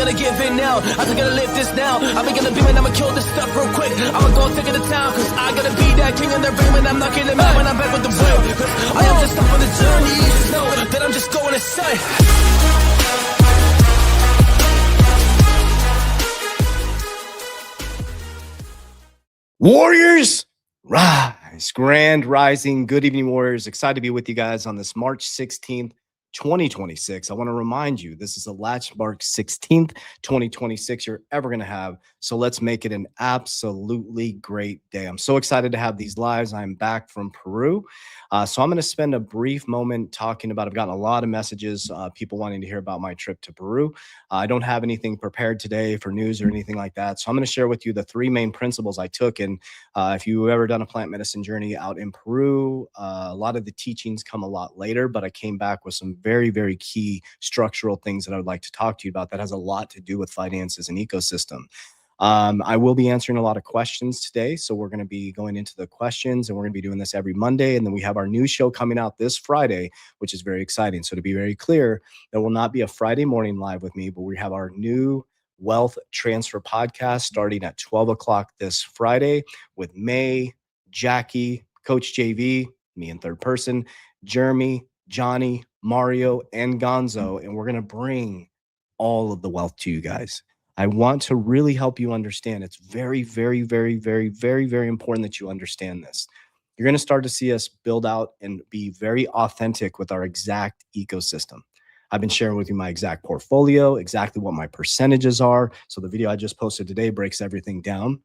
gonna give in now. I think gonna live this now. I think gonna be man, I'ma kill this stuff real quick. I'ma go take it to town, cause I gotta be that king in their ring when I'm knocking them out when I'm back with the whip. I am just up on the journey, just know that I'm just going insane. Warriors, rise. Grand rising. Good evening, Warriors. Excited to be with you guys on this March 16th, 2026. I want to remind you, this is the last March 16th, 2026 you're ever going to have. So let's make it an absolutely great day. I'm so excited to have these lives. I'm back from Peru. So I'm going to spend a brief moment talking about, I've gotten a lot of messages, people wanting to hear about my trip to Peru. I don't have anything prepared today for news or anything like that. So I'm going to share with you the three main principles I took. And if you've ever done a plant medicine journey out in Peru, a lot of the teachings come a lot later, but I came back with some very, very key structural things that I would like to talk to you about that has a lot to do with finances and ecosystem. I will be answering a lot of questions today. So we're going to be going into the questions, and we're going to be doing this every Monday. And then we have our new show coming out this Friday, which is very exciting. So to be very clear, there will not be a Friday morning live with me, but we have our new wealth transfer podcast starting at 12 o'clock this Friday with May, Jackie, Coach JV, me in third person, Jeremy, Johnny, Mario, and Gonzo. And we're going to bring all of the wealth to you guys. I want to really help you understand. It's very, very, very, very, very, very important that you understand this. You're going to start to see us build out and be very authentic with our exact ecosystem. I've been sharing with you my exact portfolio, exactly what my percentages are. So the video I just posted today breaks everything down.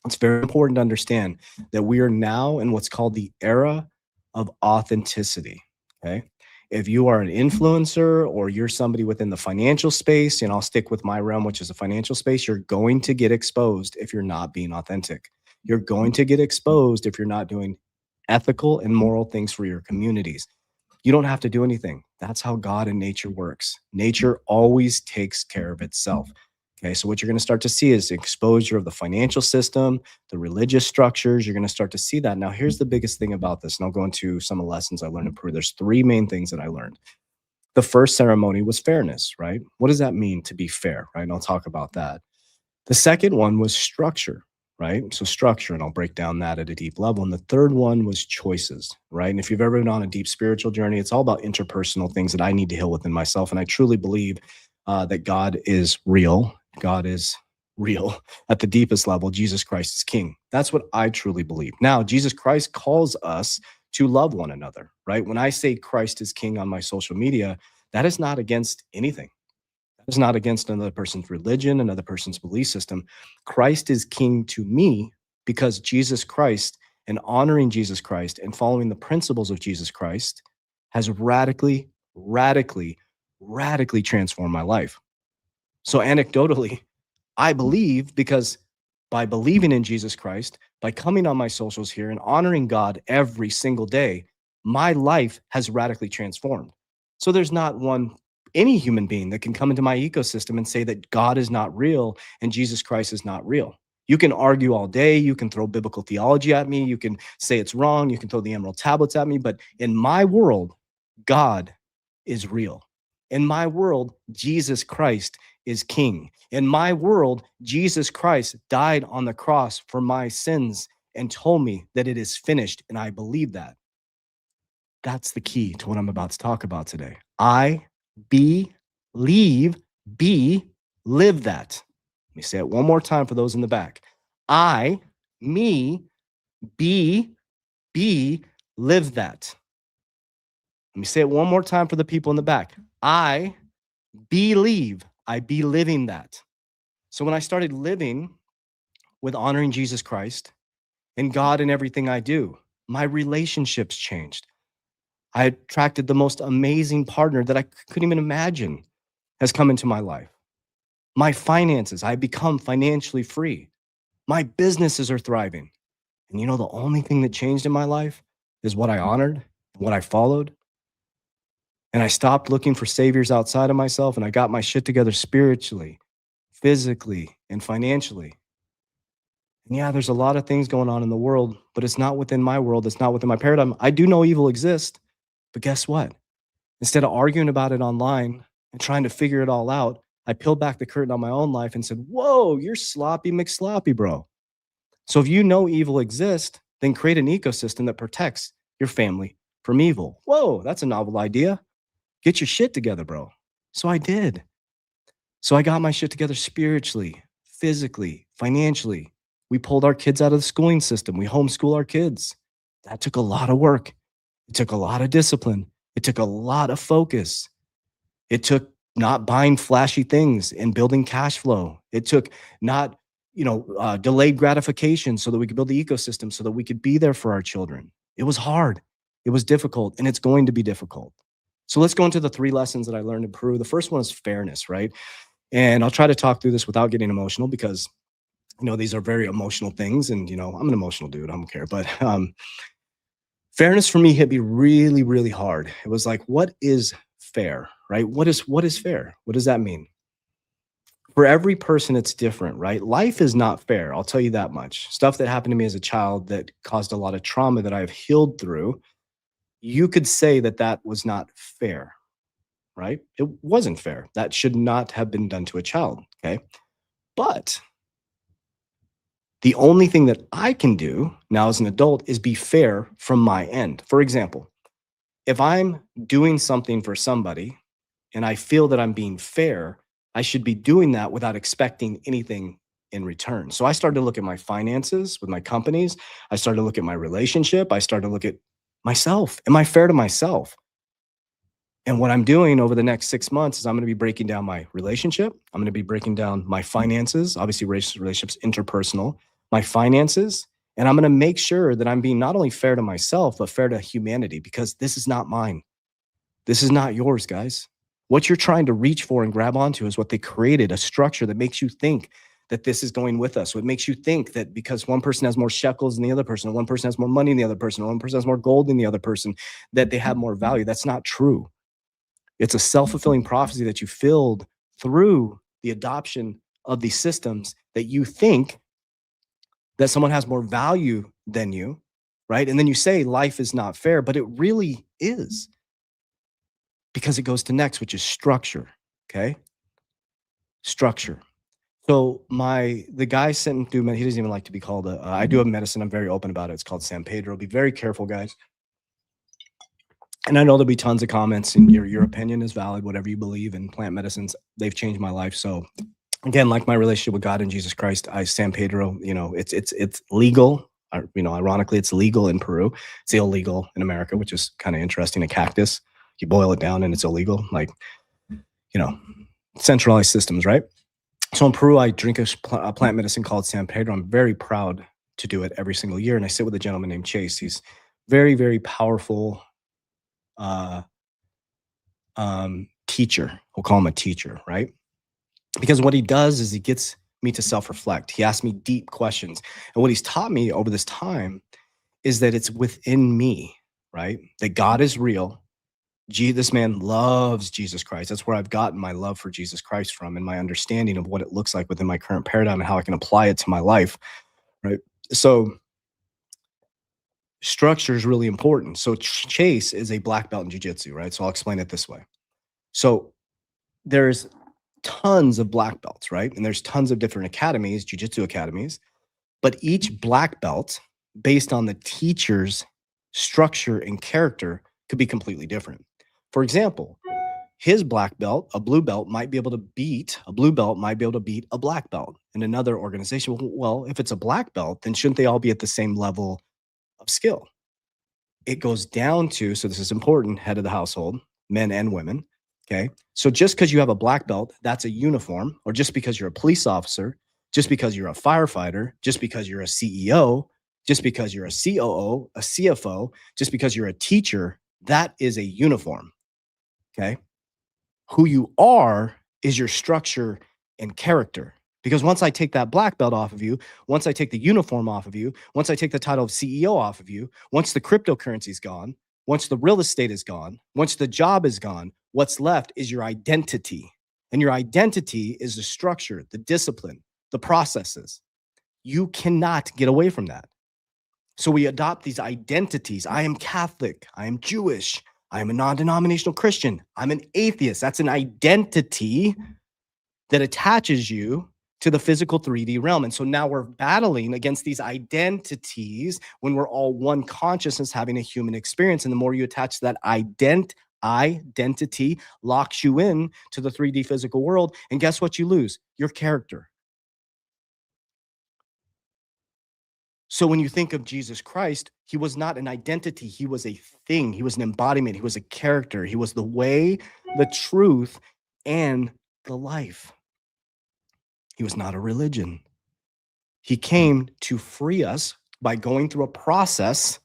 It's very important to understand that we are now in what's called the era of authenticity. Okay. If you are an influencer or you're somebody within the financial space, and I'll stick with my realm, which is the financial space, you're going to get exposed if you're not being authentic. You're going to get exposed if you're not doing ethical and moral things for your communities. You don't have to do anything. That's how God and nature works. Nature always takes care of itself. Okay, so what you're going to start to see is exposure of the financial system, the religious structures. You're going to start to see that. Now, here's the biggest thing about this, and I'll go into some of the lessons I learned in Peru. There's three main things that I learned. The first ceremony was fairness, right? What does that mean to be fair, right? And I'll talk about that. The second one was structure, right? So structure, and I'll break down that at a deep level. And the third one was choices, right? And if you've ever been on a deep spiritual journey, it's all about interpersonal things that I need to heal within myself. And I truly believe that God is real. God is real at the deepest level. Jesus Christ is king. That's what I truly believe. Now, Jesus Christ calls us to love one another, right? When I say Christ is king on my social media, that is not against anything. That is not against another person's religion, another person's belief system. Christ is king to me because Jesus Christ, and honoring Jesus Christ and following the principles of Jesus Christ has radically, radically, radically transformed my life. So anecdotally, I believe because by believing in Jesus Christ, by coming on my socials here and honoring God every single day, my life has radically transformed. So there's not any human being that can come into my ecosystem and say that God is not real and Jesus Christ is not real. You can argue all day. You can throw biblical theology at me. You can say it's wrong. You can throw the emerald tablets at me. But in my world, God is real. In my world, Jesus Christ is king. In my world, Jesus Christ died on the cross for my sins and told me that it is finished. And I believe that. That's the key to what I'm about to talk about today. I believe, live that. Let me say it one more time for those in the back. I, me, be, live that. Let me say it one more time for the people in the back. I believe, I be living that. So when I started living with honoring Jesus Christ and God in everything I do, my relationships changed. I attracted the most amazing partner that I couldn't even imagine has come into my life. My finances, I become financially free. My businesses are thriving. And you know, the only thing that changed in my life is what I honored, what I followed. And I stopped looking for saviors outside of myself, and I got my shit together spiritually, physically, and financially. And yeah, there's a lot of things going on in the world, but it's not within my world. It's not within my paradigm. I do know evil exists, but guess what? Instead of arguing about it online and trying to figure it all out, I peeled back the curtain on my own life and said, whoa, you're sloppy McSloppy, bro. So if you know evil exists, then create an ecosystem that protects your family from evil. Whoa, that's a novel idea. Get your shit together, bro. So I did. So I got my shit together spiritually, physically, financially. We pulled our kids out of the schooling system. We homeschool our kids. That took a lot of work. It took a lot of discipline. It took a lot of focus. It took not buying flashy things and building cash flow. It took not, delayed gratification so that we could build the ecosystem so that we could be there for our children. It was hard. It was difficult, and it's going to be difficult. So let's go into the 3 lessons that I learned in Peru. The first one is fairness, right? And I'll try to talk through this without getting emotional because, these are very emotional things. And, I'm an emotional dude. I don't care. But fairness for me hit me really, really hard. It was like, what is fair, right? What is fair? What does that mean? For every person, it's different, right? Life is not fair. I'll tell you that much. Stuff that happened to me as a child that caused a lot of trauma that I've healed through, you could say that that was not fair, right? It wasn't fair. That should not have been done to a child, okay? But the only thing that I can do now as an adult is be fair from my end. For example, if I'm doing something for somebody and I feel that I'm being fair, I should be doing that without expecting anything in return. So I started to look at my finances with my companies. I started to look at my relationship. I started to look at myself. Am I fair to myself? And what I'm doing over the next 6 months is I'm going to be breaking down my relationship. I'm going to be breaking down my finances, obviously relationships, interpersonal, my finances. And I'm going to make sure that I'm being not only fair to myself, but fair to humanity, because this is not mine. This is not yours, guys. What you're trying to reach for and grab onto is what they created, a structure that makes you think that this is going with us. What makes you think that because one person has more shekels than the other person, or one person has more money than the other person, or one person has more gold than the other person, that they have more value. That's not true. It's a self-fulfilling prophecy that you filled through the adoption of these systems that you think that someone has more value than you, right? And then you say life is not fair, but it really is. Because it goes to next, which is structure, okay? Structure. So the guy sent through, he doesn't even like to be called I do have medicine. I'm very open about it. It's called San Pedro. Be very careful, guys. And I know there'll be tons of comments, and your opinion is valid, whatever you believe in plant medicines. They've changed my life. So again, like my relationship with God and Jesus Christ, San Pedro, it's legal. Ironically, it's legal in Peru. It's illegal in America, which is kind of interesting. A cactus. You boil it down and it's illegal, centralized systems, right? So in Peru, I drink a plant medicine called San Pedro. I'm very proud to do it every single year. And I sit with a gentleman named Chase. He's very, very powerful teacher. We'll call him a teacher, right? Because what he does is he gets me to self-reflect. He asks me deep questions. And what he's taught me over this time is that it's within me, right? That God is real. This man loves Jesus Christ. That's where I've gotten my love for Jesus Christ from, and my understanding of what it looks like within my current paradigm and how I can apply it to my life, right? So structure is really important. So Chase is a black belt in jiu-jitsu, right? So I'll explain it this way. So there's tons of black belts, right? And there's tons of different academies, jiu-jitsu academies, but each black belt, based on the teacher's structure and character, could be completely different. For example, his black belt, a blue belt, might be able to beat a blue belt, might be able to beat a black belt in another organization. Well, if it's a black belt, then shouldn't they all be at the same level of skill? It goes down to, so this is important, head of the household, men and women. Okay. So just because you have a black belt, that's a uniform, or just because you're a police officer, just because you're a firefighter, just because you're a CEO, just because you're a COO, a CFO, just because you're a teacher, that is a uniform. Okay. Who you are is your structure and character. Because once I take that black belt off of you, once I take the uniform off of you, once I take the title of CEO off of you, once the cryptocurrency is gone, once the real estate is gone, once the job is gone, what's left is your identity. And your identity is the structure, the discipline, the processes. You cannot get away from that. So we adopt these identities. I am Catholic. I am Jewish. I am a non-denominational Christian. I'm an atheist. That's an identity that attaches you to the physical 3D realm. And so now we're battling against these identities when we're all one consciousness having a human experience. And the more you attach to that identity locks you in to the 3D physical world. And guess what you lose? Your character. So when you think of Jesus Christ, he was not an identity. He was a thing. He was an embodiment. He was a character. He was the way, the truth, and the life. He was not a religion. He came to free us by going through a process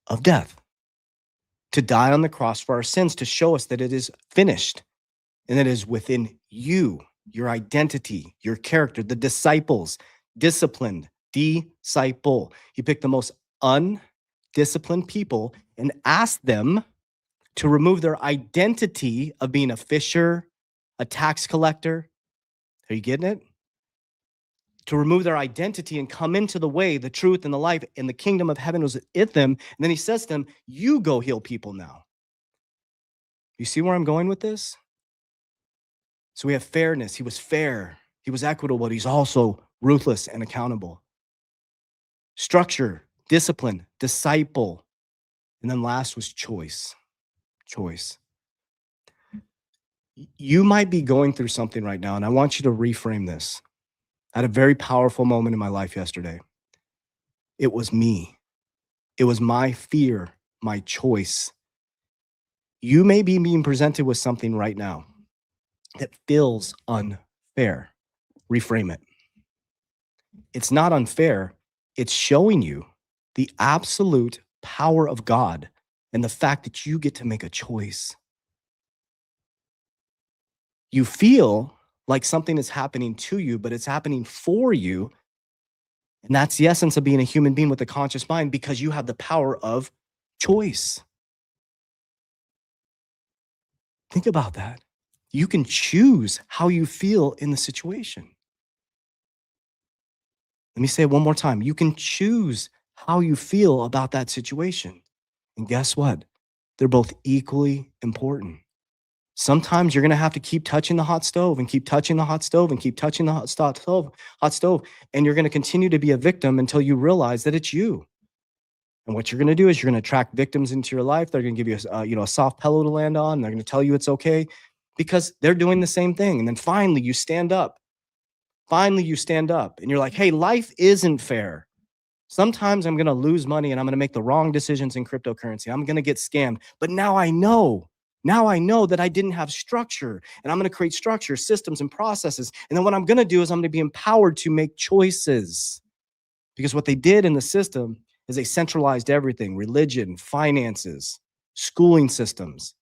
of death, to die on the cross for our sins, to show us that it is finished and it is within you, your identity, your character, the disciples, disciplined, disciple. He picked the most undisciplined people and asked them to remove their identity of being a fisher, a tax collector. Are you getting it? To remove their identity and come into the way, the truth, and the life, and the kingdom of heaven was with them. And then he says to them, you go heal people now. You see where I'm going with this? So we have fairness. He was fair. He was equitable, but he's also ruthless and accountable. Structure, discipline, disciple. And then last was choice. Choice. You might be going through something right now, and I want you to reframe this. I had a very powerful moment in my life yesterday. It was me. It was my fear, my choice. You may be being presented with something right now that feels unfair. Reframe it. It's not unfair. It's showing you the absolute power of God and the fact that you get to make a choice. You feel like something is happening to you, but it's happening for you. And that's the essence of being a human being with a conscious mind, because you have the power of choice. Think about that. You can choose how you feel in the situation. Let me say it one more time. You can choose how you feel about that situation. And guess what? They're both equally important. Sometimes you're going to have to keep touching the hot stove and keep touching the hot stove and keep touching the hot stove. And you're going to continue to be a victim until you realize that it's you. And what you're going to do is you're going to attract victims into your life. They're going to give you a soft pillow to land on. They're going to tell you it's okay because they're doing the same thing. And then finally you stand up. Finally you stand up and you're like, hey, life isn't fair. Sometimes I'm going to lose money and I'm going to make the wrong decisions in cryptocurrency. I'm going to get scammed. But now I know that I didn't have structure, and I'm going to create structure, systems, and processes. And then what I'm going to do is I'm going to be empowered to make choices, because what they did in the system is they centralized everything: religion, finances, schooling systems,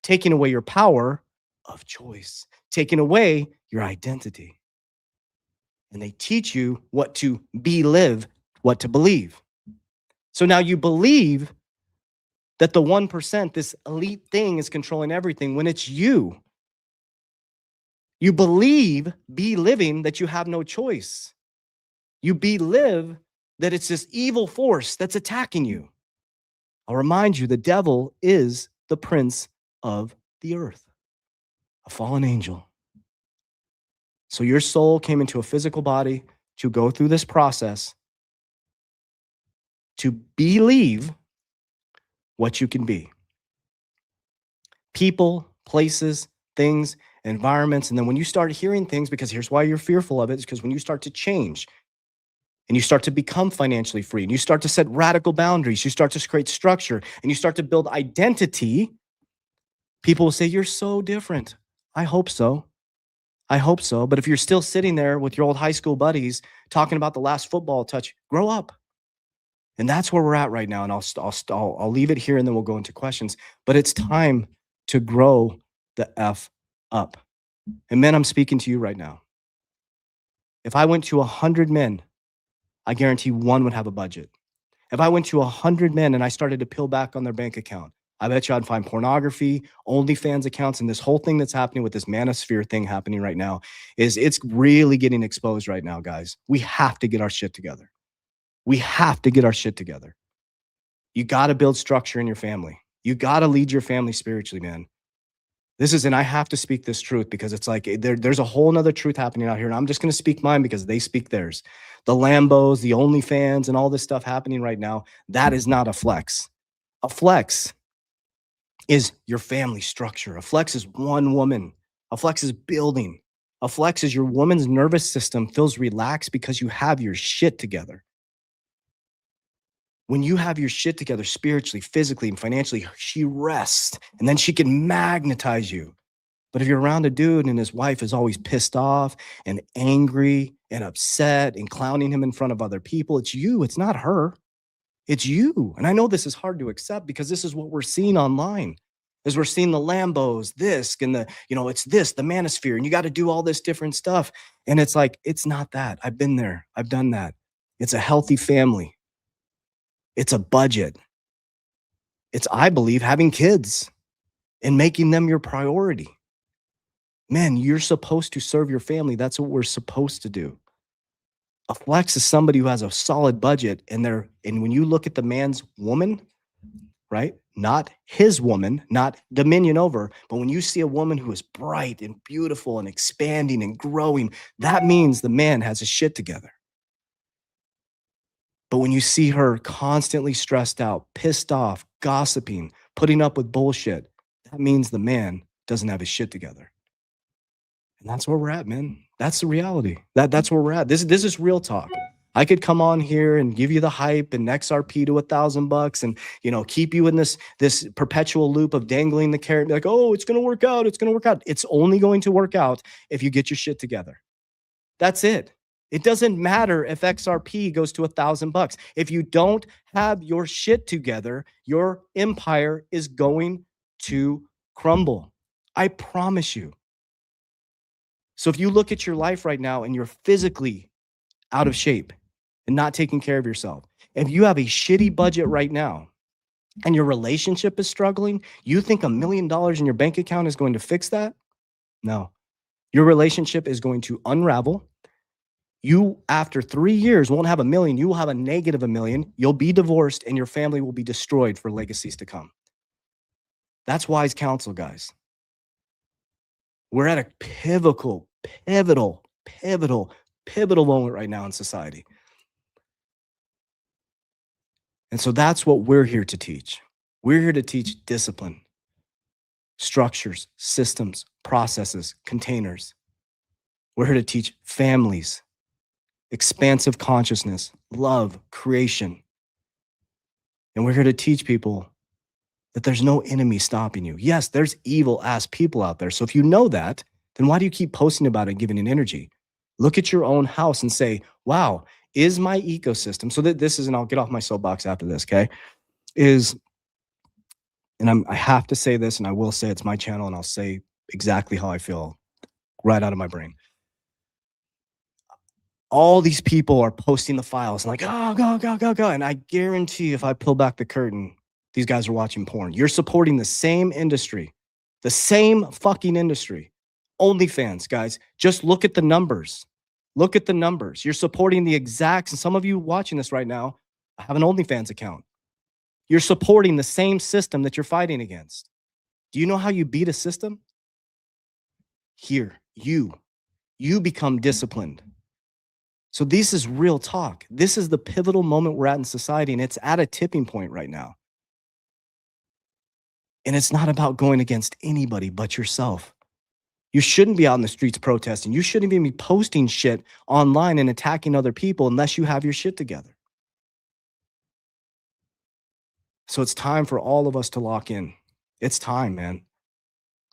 taking away your power of choice, taking away your identity. And they teach you what to live, what to believe. So now you believe that the 1%, this elite thing, is controlling everything when it's you. You believe, be living, that you have no choice. You live that it's this evil force that's attacking you. I'll remind you, the devil is the prince of the earth, a fallen angel. So your soul came into a physical body to go through this process to believe what you can be. People, places, things, environments. And then when you start hearing things, because here's why you're fearful of it, is because when you start to change and you start to become financially free and you start to set radical boundaries, you start to create structure and you start to build identity, people will say, you're so different. I hope so. I hope so. But if you're still sitting there with your old high school buddies talking about the last football touch, grow up. And that's where we're at right now. And I'll leave it here and then we'll go into questions. But it's time to grow the F up. And men, I'm speaking to you right now. If I went to 100 men, I guarantee one would have a budget. If I went to 100 men and I started to peel back on their bank account, I bet you I'd find pornography, OnlyFans accounts, and this whole thing that's happening with this manosphere thing happening right now it's really getting exposed right now, guys. We have to get our shit together. We have to get our shit together. You got to build structure in your family. You got to lead your family spiritually, man. This is, and I have to speak this truth because it's like there's a whole nother truth happening out here. And I'm just going to speak mine because they speak theirs. The Lambos, the OnlyFans, and all this stuff happening right now, that is not a flex. A flex is your family structure. A flex is one woman. A flex is building. A flex is your woman's nervous system feels relaxed because you have your shit together. When you have your shit together spiritually, physically, and financially, she rests and then she can magnetize you. But if you're around a dude and his wife is always pissed off and angry and upset and clowning him in front of other people, it's you, it's not her. It's you. And I know this is hard to accept because this is what we're seeing online. As we're seeing the Lambos, this and the, it's this, the manosphere, and you got to do all this different stuff. And it's like, it's not that. I've been there. I've done that. It's a healthy family. It's a budget. It's, I believe, having kids and making them your priority. Man, you're supposed to serve your family. That's what we're supposed to do. A flex is somebody who has a solid budget and when you look at the man's woman, right? Not his woman, not dominion over, but when you see a woman who is bright and beautiful and expanding and growing, that means the man has his shit together. But when you see her constantly stressed out, pissed off, gossiping, putting up with bullshit, that means the man doesn't have his shit together. And that's where we're at, man. That's the reality. That's where we're at. This is real talk. I could come on here and give you the hype and XRP to $1,000 and keep you in this perpetual loop of dangling the carrot, like, oh, it's gonna work out. It's gonna work out. It's only going to work out if you get your shit together. That's it. It doesn't matter if XRP goes to $1,000. If you don't have your shit together, your empire is going to crumble. I promise you. So if you look at your life right now and you're physically out of shape and not taking care of yourself, if you have a shitty budget right now and your relationship is struggling, you think $1 million in your bank account is going to fix that? No. Your relationship is going to unravel. You, after 3 years, won't have $1 million. You will have a negative $1 million. You'll be divorced and your family will be destroyed for legacies to come. That's wise counsel, guys. We're at a pivotal moment right now in society. And so that's what we're here to teach. We're here to teach discipline, structures, systems, processes, containers. We're here to teach families, expansive consciousness, love, creation. And we're here to teach people that there's no enemy stopping you. Yes, there's evil ass people out there. So if you know that, then why do you keep posting about it and giving it energy? Look at your own house and say, wow, is my ecosystem, so that this is, and I'll get off my soapbox after this, okay, I have to say this, and I will say it's my channel, and I'll say exactly how I feel right out of my brain. All these people are posting the files and like, oh, go. And I guarantee if I pull back the curtain, these guys are watching porn. You're supporting the same industry, the same fucking industry. OnlyFans, guys, just look at the numbers. Look at the numbers. You're supporting the exact, and some of you watching this right now have an OnlyFans account. You're supporting the same system that you're fighting against. Do you know how you beat a system? Here, you become disciplined. So this is real talk. This is the pivotal moment we're at in society, and it's at a tipping point right now. And it's not about going against anybody but yourself. You shouldn't be out in the streets protesting. You shouldn't even be posting shit online and attacking other people unless you have your shit together. So it's time for all of us to lock in. It's time, man.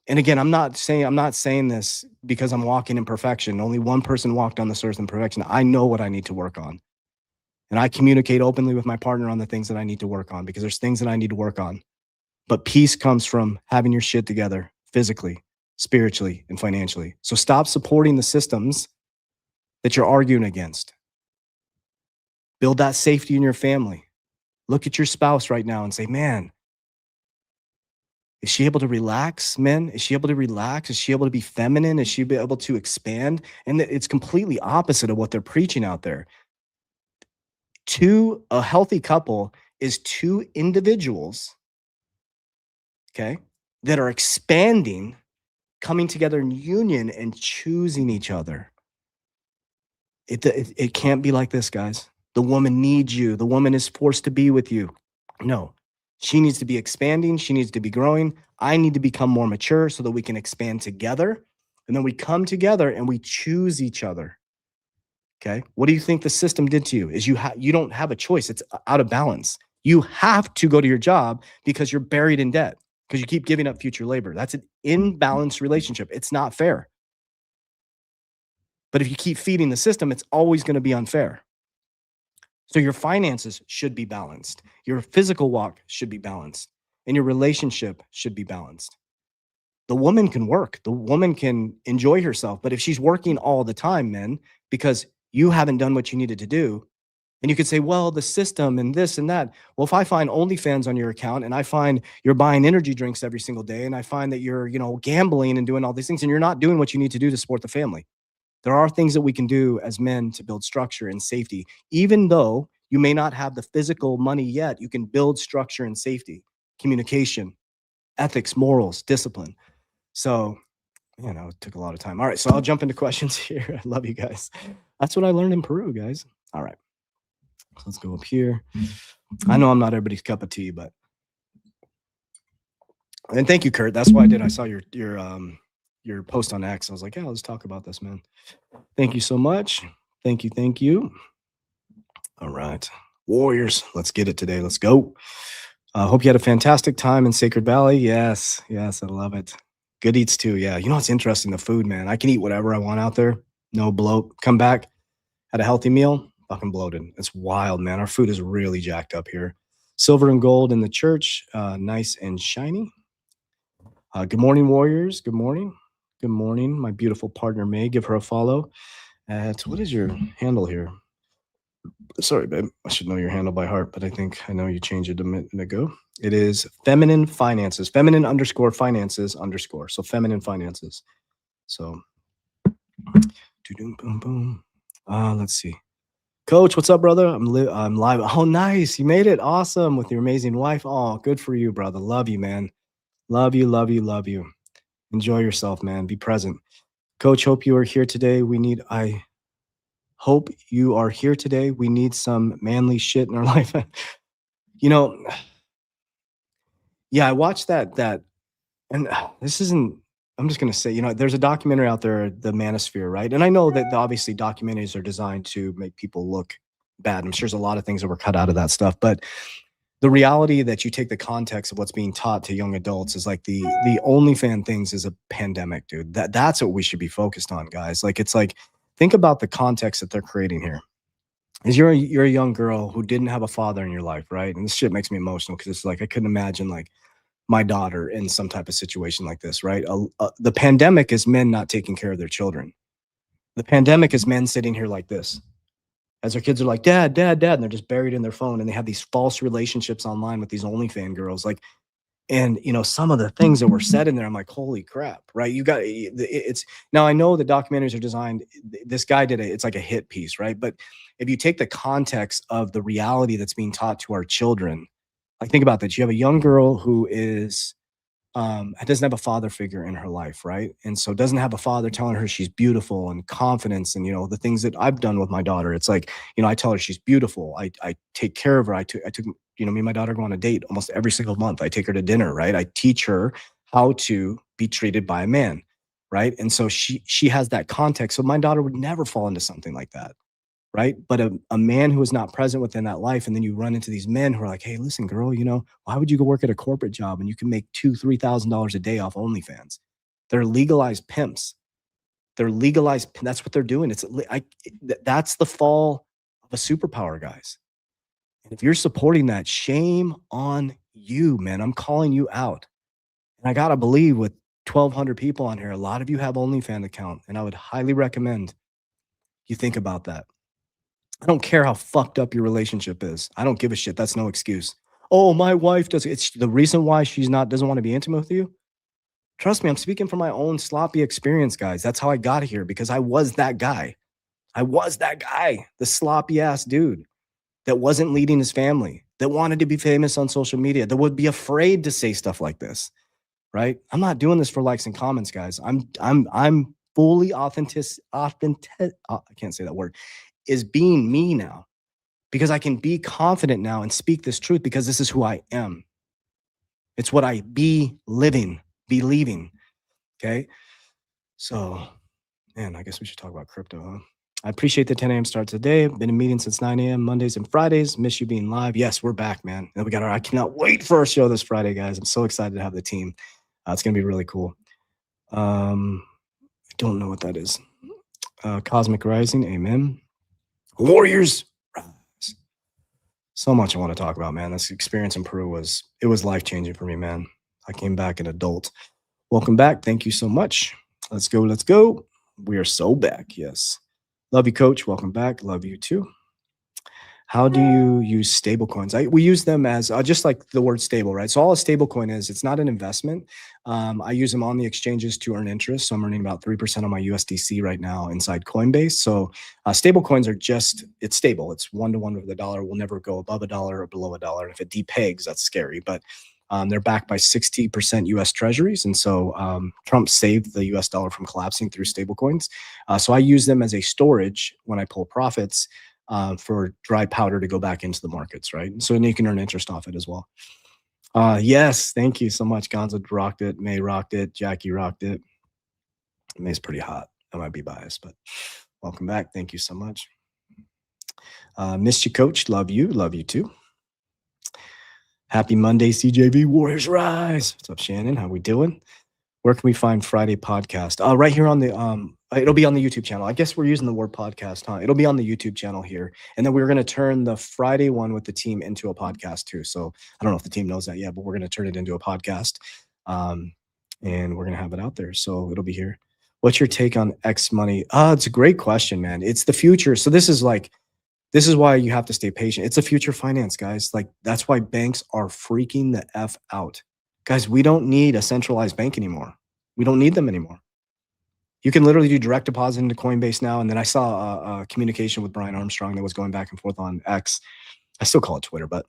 And again, I'm not saying this because I'm walking in perfection. Only one person walked on this earth in perfection. I know what I need to work on. And I communicate openly with my partner on the things that I need to work on, because there's things that I need to work on. But peace comes from having your shit together physically, spiritually, and financially. So stop supporting the systems that you're arguing against. Build that safety in your family. Look at your spouse right now and say, man, is she able to relax, men? Is she able to relax? Is she able to be feminine? Is she able to expand? And it's completely opposite of what they're preaching out there. A healthy couple is two individuals, okay, that are expanding coming together in union and choosing each other. It can't be like this, guys. The woman needs you. The woman is forced to be with you. No, she needs to be expanding. She needs to be growing. I need to become more mature so that we can expand together. And then we come together and we choose each other. Okay. What do you think the system did to you? Is you don't have a choice. It's out of balance. You have to go to your job because you're buried in debt because you keep giving up future labor. That's an imbalanced relationship. It's not fair. But if you keep feeding the system, it's always going to be unfair. So your finances should be balanced. Your physical walk should be balanced. And your relationship should be balanced. The woman can work. The woman can enjoy herself. But if she's working all the time, men, because you haven't done what you needed to do, and you could say, well, the system and this and that. Well, if I find OnlyFans on your account and I find you're buying energy drinks every single day and I find that you're, gambling and doing all these things and you're not doing what you need to do to support the family. There are things that we can do as men to build structure and safety. Even though you may not have the physical money yet, you can build structure and safety, communication, ethics, morals, discipline. So, it took a lot of time. All right, so I'll jump into questions here. I love you guys. That's what I learned in Peru, guys. All right. So let's go up here. I know I'm not everybody's cup of tea, but and thank you, Kurt. That's why I did. I saw your post on X. I was like, yeah, let's talk about this, man. Thank you so much. Thank you. All right. Warriors, let's get it today. Let's go. Hope you had a fantastic time in Sacred Valley. Yes, I love it. Good eats too. Yeah. It's interesting. The food, man. I can eat whatever I want out there. No bloat. Come back, had a healthy meal, fucking bloated. It's wild, man. Our food is really jacked up here. Silver and gold in the church. Nice and shiny. Good morning, Warriors. Good morning. Good morning. My beautiful partner, May. Give her a follow. What is your handle here? Sorry, babe. I should know your handle by heart, but I know you changed it a minute ago. It is Feminine Finances. Feminine_finances_. So Feminine Finances. So, boom, boom. Let's see. Coach, what's up, brother? I'm live. Oh, nice. You made it. Awesome with your amazing wife. Oh, good for you, brother. Love you, man. Love you. Enjoy yourself, man. Be present. Coach, hope you are here today. I hope you are here today. We need some manly shit in our life. Yeah, I watched that, and this isn't, I'm just going to say, there's a documentary out there, The Manosphere, right? And I know that obviously documentaries are designed to make people look bad. I'm sure there's a lot of things that were cut out of that stuff, but the reality that you take the context of what's being taught to young adults is like the OnlyFans things is a pandemic, dude. That's what we should be focused on, guys. Think about the context that they're creating here. Is you're a young girl who didn't have a father in your life, right? And this shit makes me emotional because it's like I couldn't imagine my daughter in some type of situation like this, right? The pandemic is men not taking care of their children. The pandemic is men sitting here like this as their kids are like, dad, and they're just buried in their phone and they have these false relationships online with these OnlyFans girls. And some of the things that were said in there, I'm like, holy crap, right? Now I know the documentaries are designed, this guy it's like a hit piece, right? But if you take the context of the reality that's being taught to our children, think about that. You have a young girl who is, doesn't have a father figure in her life, right? And so doesn't have a father telling her she's beautiful and confidence and, the things that I've done with my daughter. It's like, I tell her she's beautiful. I take care of her. I took, me and my daughter go on a date almost every single month. I take her to dinner, right? I teach her how to be treated by a man, right? And so she has that context. So my daughter would never fall into something like that. Right. But a man who is not present within that life. And then you run into these men who are like, hey, listen, girl, why would you go work at a corporate job and you can make $2,000-$3,000 a day off OnlyFans? They're legalized pimps. That's what they're doing. That's the fall of a superpower, guys. And if you're supporting that, shame on you, man. I'm calling you out. And I got to believe with 1,200 people on here, a lot of you have OnlyFans account. And I would highly recommend you think about that. I don't care how fucked up your relationship is. I don't give a shit. That's no excuse. Oh, my wife does. It's the reason why doesn't want to be intimate with you. Trust me, I'm speaking from my own sloppy experience, guys. That's how I got here because I was that guy. The sloppy ass dude that wasn't leading his family, that wanted to be famous on social media, that would be afraid to say stuff like this, right? I'm not doing this for likes and comments, guys. I'm fully authentic. I can't say that word. Is being me now because I can be confident now and speak this truth because this is who I am. It's what I be living, believing. Okay. So, man, I guess we should talk about crypto, huh? I appreciate the 10 a.m. start today. Been in meetings since 9 a.m. Mondays and Fridays. Miss you being live. Yes, we're back, man. And we got I cannot wait for our show this Friday, guys. I'm so excited to have the team. It's going to be really cool. I don't know what that is. Cosmic Rising. Amen. Warriors. Rise. So much I want to talk about, man. This experience in Peru was life-changing for me, man. I came back an adult. Welcome back. Thank you so much. Let's go. Let's go. We are so back. Yes. Love you, coach. Welcome back. Love you too. How do you use stable coins? We use them as just like the word stable, right? So all a stable coin is, it's not an investment. I use them on the exchanges to earn interest. So I'm earning about 3% on my USDC right now inside Coinbase. So stable coins are just, it's stable. It's 1-to-1 with the dollar. Will never go above a dollar or below a dollar. And if it depegs, that's scary. But they're backed by 60% US treasuries. And so Trump saved the US dollar from collapsing through stable coins. So I use them as a storage when I pull profits for dry powder to go back into the markets, right? So then you can earn interest off it as well. Yes, thank you so much. Gonzo rocked it. May rocked it. Jackie rocked it. May's pretty hot. I might be biased, but welcome back. Thank you so much. Missed you, coach. Love you. Love you too. Happy Monday, CJV. Warriors rise. What's up, Shannon? How we doing? Where can we find Friday podcast? Right here on the it'll be on the YouTube channel. I guess we're using the word podcast, huh? It'll be on the YouTube channel here. And then we're going to turn the Friday one with the team into a podcast too. So I don't know if the team knows that yet, but we're going to turn it into a podcast. And we're going to have it out there. So it'll be here. What's your take on X money? It's a great question, man. It's the future. So this is why you have to stay patient. It's a future finance, guys. Like that's why banks are freaking the F out. Guys, we don't need a centralized bank anymore. We don't need them anymore. You can literally do direct deposit into Coinbase now. And then I saw a communication with Brian Armstrong that was going back and forth on X. I still call it Twitter, but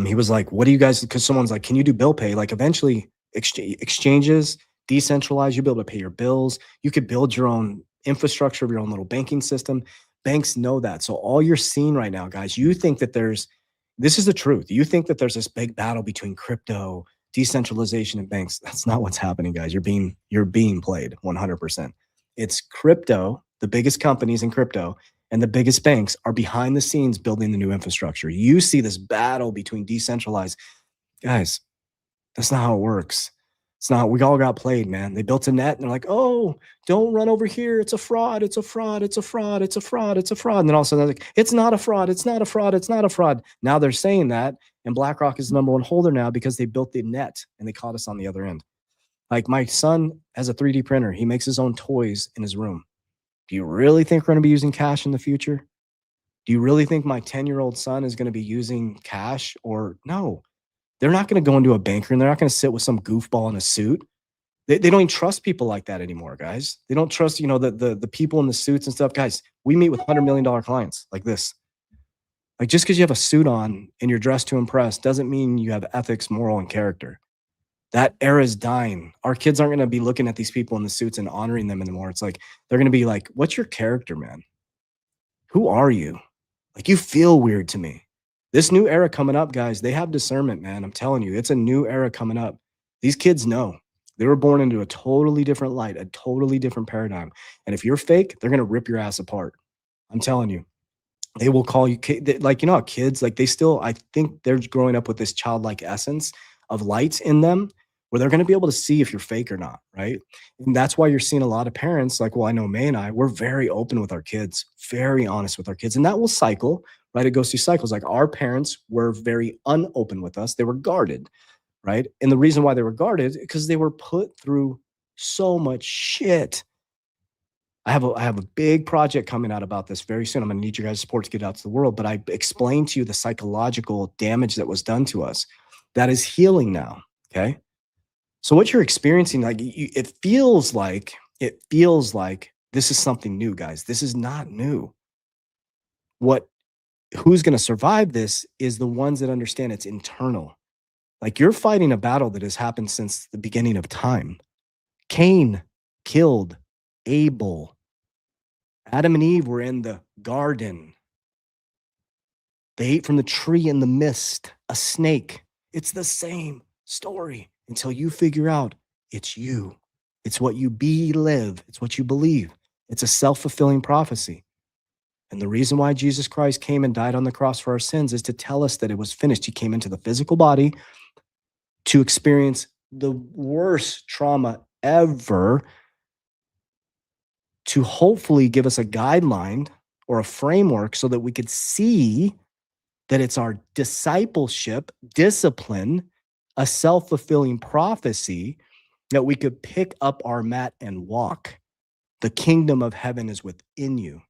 he was like, what do you guys, because someone's like, can you do bill pay? Like eventually exchanges, decentralized, you'll be able to pay your bills. You could build your own infrastructure of your own little banking system. Banks know that. So all you're seeing right now, guys, you think that this is the truth. You think that there's this big battle between crypto, decentralization, and banks. That's not what's happening, guys. You're being played 100%. It's crypto, the biggest companies in crypto, and the biggest banks are behind the scenes building the new infrastructure. You see this battle between decentralized. Guys, that's not how it works. It's not. We all got played, man. They built a net and they're like, oh, don't run over here. It's a fraud. It's a fraud. It's a fraud. It's a fraud. It's a fraud. And then all of a sudden they're like, it's not a fraud. It's not a fraud. It's not a fraud. Now they're saying that. And BlackRock is the number one holder now because they built the net and they caught us on the other end. Like my son has a 3D printer. He makes his own toys in his room. Do you really think we're going to be using cash in the future? Do you really think my 10-year-old son is going to be using cash? Or no, they're not going to go into a banker and they're not going to sit with some goofball in a suit. They don't even trust people like that anymore, guys. They don't trust, the people in the suits and stuff. Guys, we meet with $100 million clients like this. Like just because you have a suit on and you're dressed to impress doesn't mean you have ethics, moral, and character. That era is dying. Our kids aren't going to be looking at these people in the suits and honoring them anymore. It's like, they're going to be like, what's your character, man? Who are you? Like, you feel weird to me. This new era coming up, guys, they have discernment, man. I'm telling you, it's a new era coming up. These kids know. They were born into a totally different light, a totally different paradigm. And if you're fake, they're going to rip your ass apart. I'm telling you. They will call you, like, how kids, like I think they're growing up with this childlike essence of light in them where they're going to be able to see if you're fake or not, right? And that's why you're seeing a lot of parents like, well, I know May and I, we're very open with our kids, very honest with our kids. And that will cycle, right? It goes through cycles. Like our parents were very unopen with us. They were guarded, right? And the reason why they were guarded, because they were put through so much shit. I have a big project coming out about this very soon. I'm going to need your guys' support to get it out to the world. But I explained to you the psychological damage that was done to us that is healing now. Okay. So what you're experiencing, like it feels like this is something new, guys. This is not new. Who's going to survive this is the ones that understand it's internal. Like, you're fighting a battle that has happened since the beginning of time. Cain killed Abel. Adam and Eve were in the garden. They ate from the tree in the mist, a snake. It's the same story until you figure out it's you. It's what you live. It's what you believe. It's a self-fulfilling prophecy. And the reason why Jesus Christ came and died on the cross for our sins is to tell us that it was finished. He came into the physical body to experience the worst trauma ever, to hopefully give us a guideline or a framework so that we could see that it's our discipleship, discipline, a self-fulfilling prophecy that we could pick up our mat and walk. The kingdom of heaven is within you.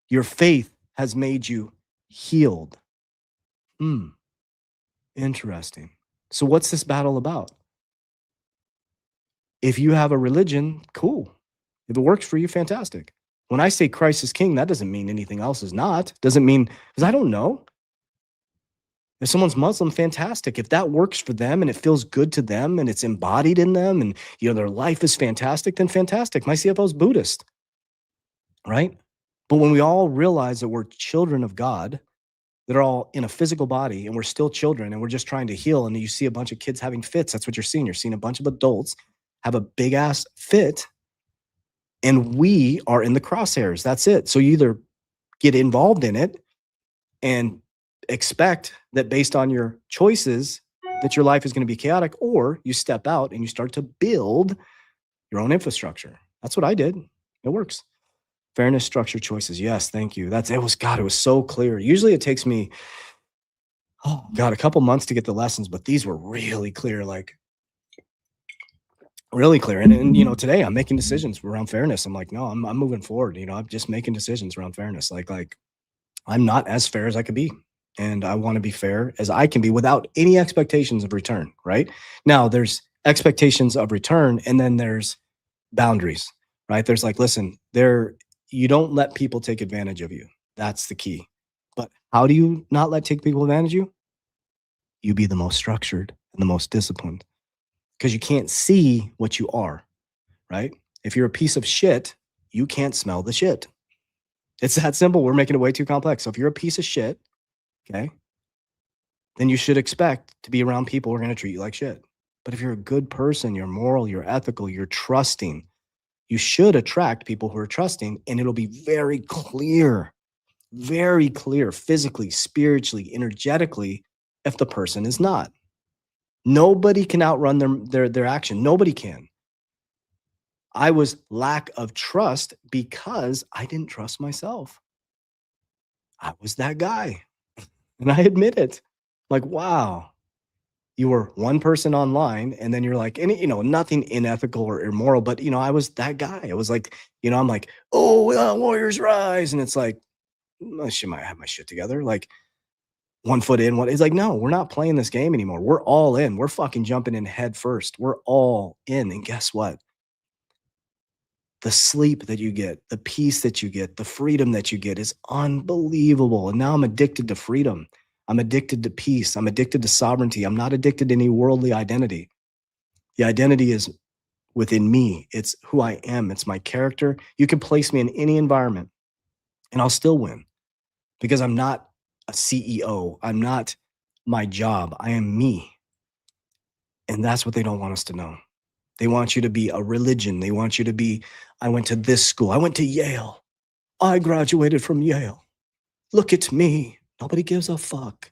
Your faith has made you healed. Interesting. So what's this battle about? If you have a religion, cool. If it works for you, fantastic. When I say Christ is king, that doesn't mean anything else is not. Doesn't mean, because I don't know. If someone's Muslim, fantastic. If that works for them and it feels good to them and it's embodied in them and their life is fantastic, then fantastic. My CFO is Buddhist, right? But when we all realize that we're children of God, that are all in a physical body and we're still children and we're just trying to heal, and you see a bunch of kids having fits, that's what you're seeing. You're seeing a bunch of adults have a big ass fit, and we are in the crosshairs. That's it. So you either get involved in it and expect that based on your choices that your life is going to be chaotic, or you step out and you start to build your own infrastructure. That's what I did. It works. Fairness, structure, choices. Yes, thank you. It was so clear. Usually it takes me, a couple months to get the lessons, but these were really clear, like really clear. And today I'm making decisions around fairness. I'm like, no, I'm moving forward. I'm just making decisions around fairness. Like I'm not as fair as I could be. And I want to be fair as I can be without any expectations of return, right? Now there's expectations of return, and then there's boundaries, right? There's like, listen, you don't let people take advantage of you. That's the key. But how do you not let people advantage you? You be the most structured and the most disciplined, because you can't see what you are, right? If you're a piece of shit, you can't smell the shit. It's that simple. We're making it way too complex. So if you're a piece of shit, okay, then you should expect to be around people who are going to treat you like shit. But if you're a good person, you're moral, you're ethical, you're trusting, you should attract people who are trusting, and it'll be very clear physically, spiritually, energetically, if the person is not. Nobody can outrun their action. Nobody can. I was lack of trust because I didn't trust myself. I was that guy. And I admit it. Like, wow. You were one person online, and then you're like, and nothing unethical or immoral, but I was that guy. I was like, I'm like, oh, warriors rise. And it's like, I might have my shit together. Like, 1 foot in, it's like, no, we're not playing this game anymore. We're all in. We're fucking jumping in head first. We're all in. And guess what? The sleep that you get, the peace that you get, the freedom that you get is unbelievable. And now I'm addicted to freedom. I'm addicted to peace. I'm addicted to sovereignty. I'm not addicted to any worldly identity. The identity is within me. It's who I am. It's my character. You can place me in any environment and I'll still win, because I'm not a CEO. I'm not my job. I am me. And that's what they don't want us to know. They want you to be a religion. They want you to be, I went to this school. I went to Yale. I graduated from Yale. Look at me. Nobody gives a fuck.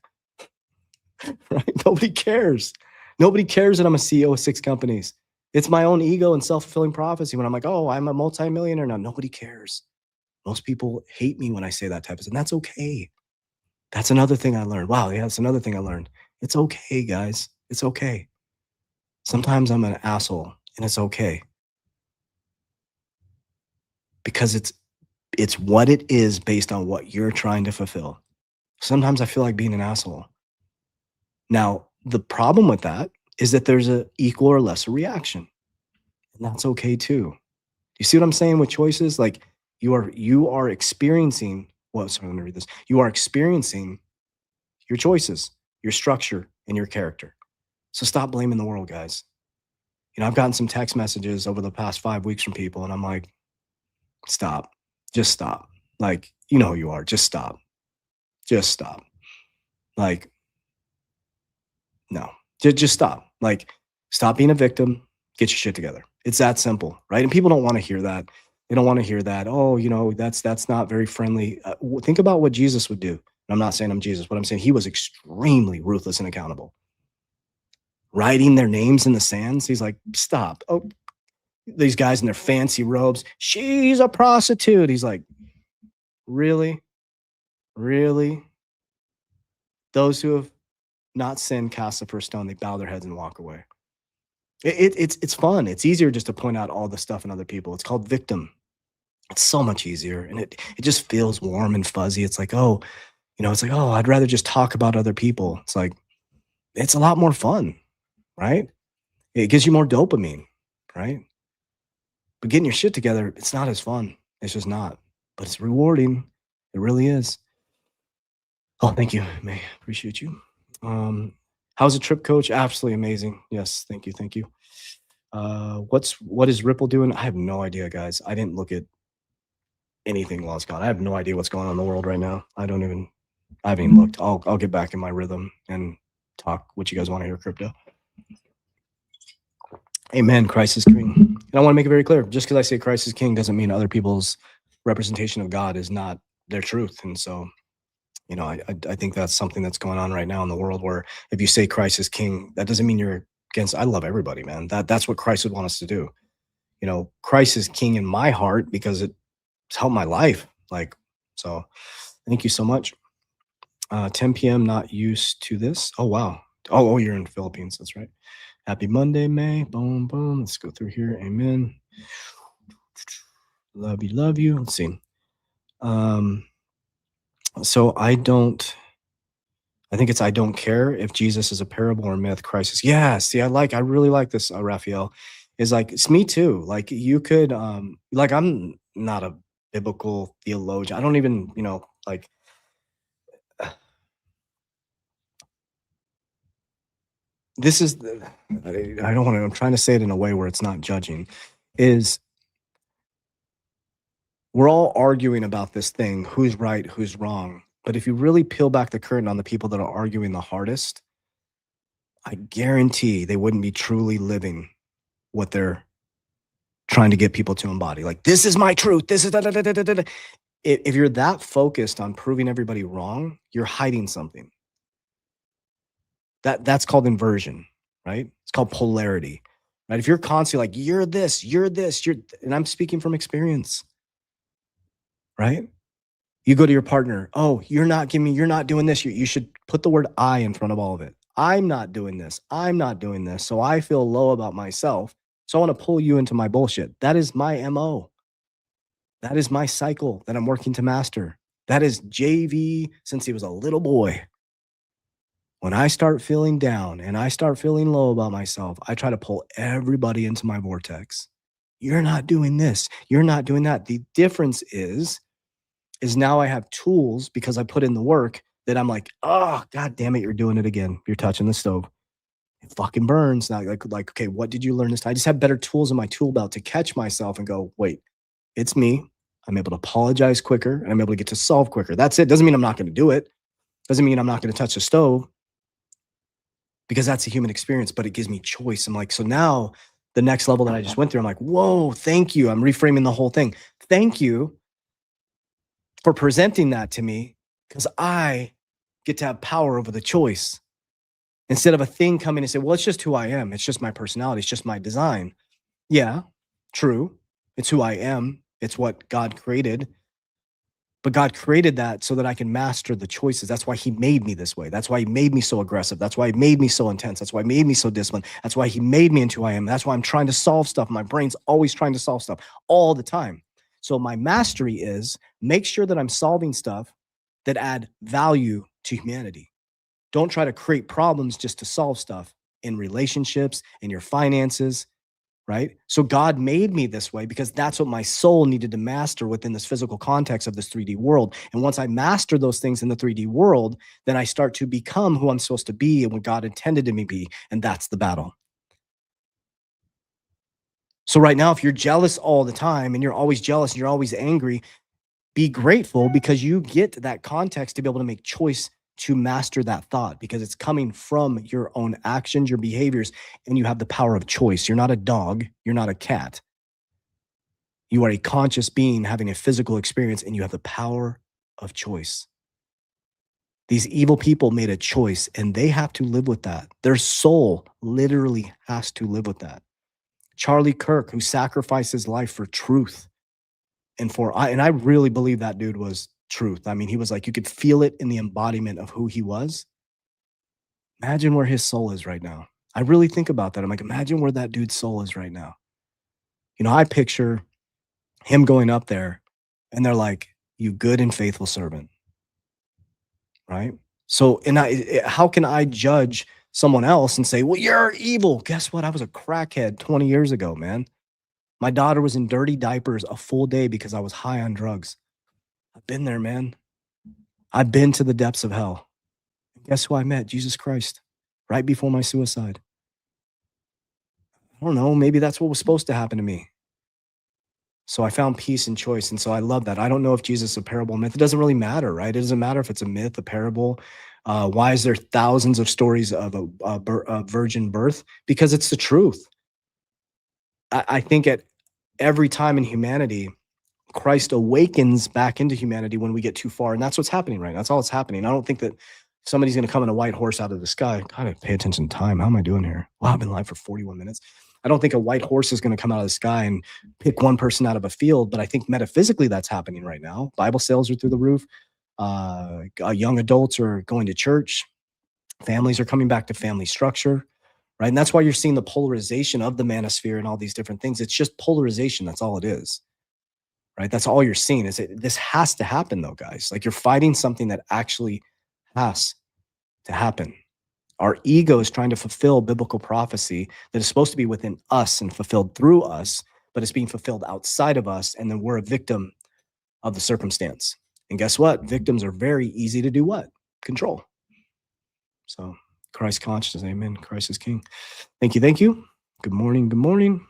Right? Nobody cares. Nobody cares that I'm a CEO of 6 companies. It's my own ego and self-fulfilling prophecy when I'm like, oh, I'm a multimillionaire now. Nobody cares. Most people hate me when I say that type of stuff, and that's okay. That's another thing I learned. Wow, yeah, that's another thing I learned. It's okay, guys. It's okay. Sometimes I'm an asshole, and it's okay. Because it's what it is based on what you're trying to fulfill. Sometimes I feel like being an asshole. Now, the problem with that is that there's an equal or lesser reaction. And that's okay too. You see what I'm saying with choices? Like you are experiencing, well, sorry, let me read this. You are experiencing your choices. your structure, and your character. So stop blaming the world, guys. I've gotten some text messages over the past 5 weeks from people, and I'm like, stop. Just stop. Like, you know who you are. Just stop. Just stop. Like, no. Just stop. Like, stop being a victim. Get your shit together. It's that simple, right? And people don't want to hear that. They don't want to hear that. Oh, that's not very friendly. Think about what Jesus would do. And I'm not saying I'm Jesus, but I'm saying he was extremely ruthless and accountable. Writing their names in the sands. He's like, stop. Oh, these guys in their fancy robes. She's a prostitute. He's like, really? Really? Those who have not sinned cast the first stone. They bow their heads and walk away. It's fun. It's easier just to point out all the stuff in other people. It's called victim. It's so much easier. And it just feels warm and fuzzy. It's like, oh, it's like, oh, I'd rather just talk about other people. It's like, it's a lot more fun, right? It gives you more dopamine, right? But getting your shit together, it's not as fun. It's just not. But it's rewarding. It really is. Oh, thank you, May. Appreciate you. How's the trip, coach? Absolutely amazing. Yes, thank you. Thank you. What is Ripple doing? I have no idea, guys. I didn't look at anything while it's gone. I have no idea what's going on in the world right now. I haven't even looked. I'll get back in my rhythm and talk what you guys want to hear, crypto. Amen. Christ is king. And I want to make it very clear. Just because I say Christ is king doesn't mean other people's representation of God is not their truth. And so, I think that's something that's going on right now in the world, where if you say Christ is king, that doesn't mean you're against. I love everybody, man. That's what Christ would want us to do. Christ is king in my heart because it's helped my life. Like, so thank you so much. 10 p.m. Not used to this. Oh, wow. Oh, you're in the Philippines. That's right. Happy Monday, May. Boom, boom. Let's go through here. Amen. Love you. Love you. Let's see. So I think it's, I don't care if Jesus is a parable or myth, Christ is. Yeah. See, I really like this, Raphael. Is like, it's me too. Like you could, like, I'm not a biblical theologian. I don't even, like, this is, I don't want to, I'm trying to say it in a way where it's not judging, is we're all arguing about this thing, who's right, who's wrong. But if you really peel back the curtain on the people that are arguing the hardest, I guarantee they wouldn't be truly living what they're trying to get people to embody. Like, this is my truth. This is da, da, da, da, da, da. If you're that focused on proving everybody wrong, you're hiding something. That's called inversion, right? It's called polarity, right? If you're constantly like, you're this, and I'm speaking from experience, right? You go to your partner, oh, you're not doing this. You should put the word I in front of all of it. I'm not doing this. So I feel low about myself. So I want to pull you into my bullshit. That is my MO. That is my cycle that I'm working to master. That is JV since he was a little boy. When I start feeling down and I start feeling low about myself, I try to pull everybody into my vortex. You're not doing this. You're not doing that. The difference is now I have tools because I put in the work that I'm like, oh, God damn it, you're doing it again. You're touching the stove. It fucking burns. Now, like, okay, what did you learn this time? I just have better tools in my tool belt to catch myself and go, wait, it's me. I'm able to apologize quicker and I'm able to get to solve quicker. That's it. Doesn't mean I'm not going to do it. Doesn't mean I'm not going to touch the stove, because that's a human experience, but it gives me choice. I'm like, so now the next level that I just went through, I'm like, whoa, thank you. I'm reframing the whole thing. Thank you for presenting that to me, because I get to have power over the choice. Instead of a thing coming and say, well, it's just who I am. It's just my personality. It's just my design. Yeah, true. It's who I am. It's what God created. But God created that so that I can master the choices. That's why he made me this way. That's why he made me so aggressive. That's why he made me so intense. That's why he made me so disciplined. That's why he made me into who I am. That's why I'm trying to solve stuff. My brain's always trying to solve stuff all the time. So my mastery is make sure that I'm solving stuff that add value to humanity. Don't try to create problems just to solve stuff in relationships, in your finances, right? So God made me this way because that's what my soul needed to master within this physical context of this 3D world. And once I master those things in the 3D world, then I start to become who I'm supposed to be and what God intended me to be. And that's the battle. So right now, if you're jealous all the time and you're always jealous and you're always angry, be grateful because you get that context to be able to make choice to master that thought because it's coming from your own actions, your behaviors, and you have the power of choice. You're not a dog, you're not a cat. You are a conscious being having a physical experience and you have the power of choice. These evil people made a choice and they have to live with that. Their soul literally has to live with that. Charlie Kirk, who sacrificed his life for truth and I really believe that dude was truth. I mean, he was like, you could feel it in the embodiment of who he was. Imagine where his soul is right now. I really think about that. I'm like, imagine where that dude's soul is right now. I picture him going up there and they're like, you good and faithful servant, right? So, how can I judge someone else and say, well, you're evil? Guess what? I was a crackhead 20 years ago, man. My daughter was in dirty diapers a full day because I was high on drugs. I've been there, man. I've been to the depths of hell. And guess who I met? Jesus Christ, right before my suicide. I don't know. Maybe that's what was supposed to happen to me. So I found peace and choice. And so I love that. I don't know if Jesus is a parable myth. It doesn't really matter, right? It doesn't matter if it's a myth, a parable. Why is there thousands of stories of a virgin birth? Because it's the truth. I think at every time in humanity, Christ awakens back into humanity when we get too far. And that's what's happening right now. That's all that's happening. I don't think that somebody's going to come in a white horse out of the sky. Gotta pay attention to time. How am I doing here? Wow, I've been live for 41 minutes. I don't think a white horse is going to come out of the sky and pick one person out of a field, but I think metaphysically that's happening right now. Bible sales are through the roof. Young adults are going to church. Families are coming back to family structure, right? And that's why you're seeing the polarization of the manosphere and all these different things. It's just polarization. That's all it is. Right? That's all you're seeing is this has to happen though, guys. Like you're fighting something that actually has to happen. Our ego is trying to fulfill biblical prophecy that is supposed to be within us and fulfilled through us, but it's being fulfilled outside of us. And then we're a victim of the circumstance. And guess what? Victims are very easy to do what? Control. So Christ consciousness, amen. Christ is king. Thank you. Thank you. Good morning. Good morning.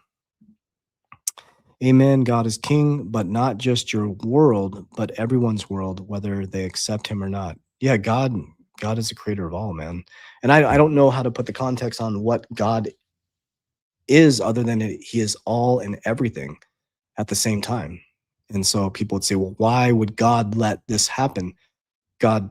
Amen. God is king, but not just your world, but everyone's world, whether they accept him or not. Yeah, God is the creator of all, man. And I don't know how to put the context on what God is other than he is all and everything at the same time. And so people would say, well, why would God let this happen? God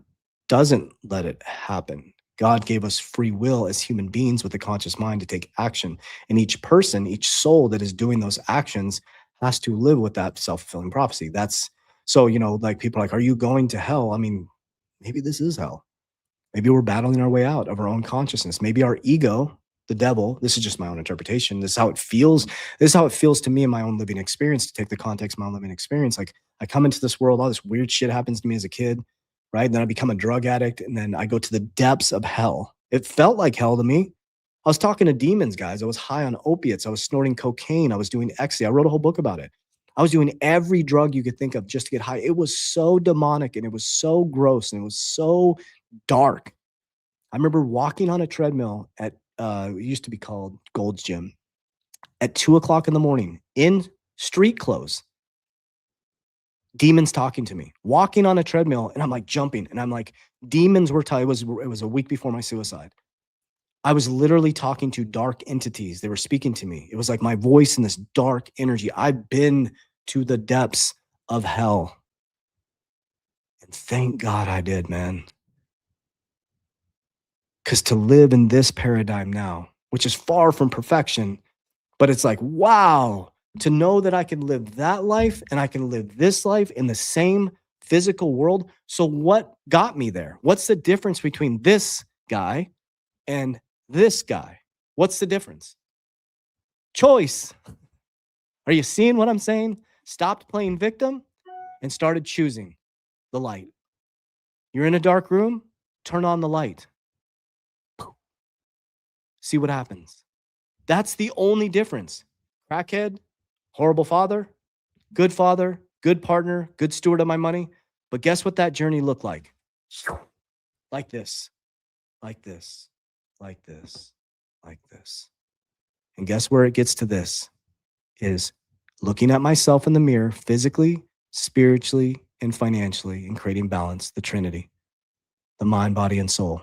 doesn't let it happen. God gave us free will as human beings with a conscious mind to take action. And each person, each soul that is doing those actions has to live with that self-fulfilling prophecy. That's so, like people are like, are you going to hell? I mean, maybe this is hell. Maybe we're battling our way out of our own consciousness. Maybe our ego, the devil, this is just my own interpretation. This is how it feels. This is how it feels to me in my own living experience, to take the context of my own living experience. Like I come into this world, all this weird shit happens to me as a kid, right? And then I become a drug addict and then I go to the depths of hell. It felt like hell to me. I was talking to demons, guys. I was high on opiates. I was snorting cocaine. I was doing ecstasy. I wrote a whole book about it. I was doing every drug you could think of just to get high. It was so demonic and it was so gross and it was so dark. I remember walking on a treadmill at it used to be called Gold's Gym at 2:00 in the morning in street clothes. Demons talking to me, walking on a treadmill, and I'm like jumping, and I'm like, demons were telling. It was a week before my suicide. I was literally talking to dark entities. They were speaking to me. It was like my voice in this dark energy. I've been to the depths of hell. And thank God I did, man. Because to live in this paradigm now, which is far from perfection, but it's like, wow, to know that I can live that life and I can live this life in the same physical world. So what got me there? What's the difference between this guy and this guy? What's the difference? Choice. Are you seeing what I'm saying? Stopped playing victim and started choosing the light. You're in a dark room, turn on the light. See what happens. That's the only difference. crackhead, horrible father, good partner, good steward of my money. But guess what that journey looked like? Like this, like this, like this, like this. And guess where it gets to this is looking at myself in the mirror physically, spiritually, and financially and creating balance, the Trinity, the mind, body, and soul.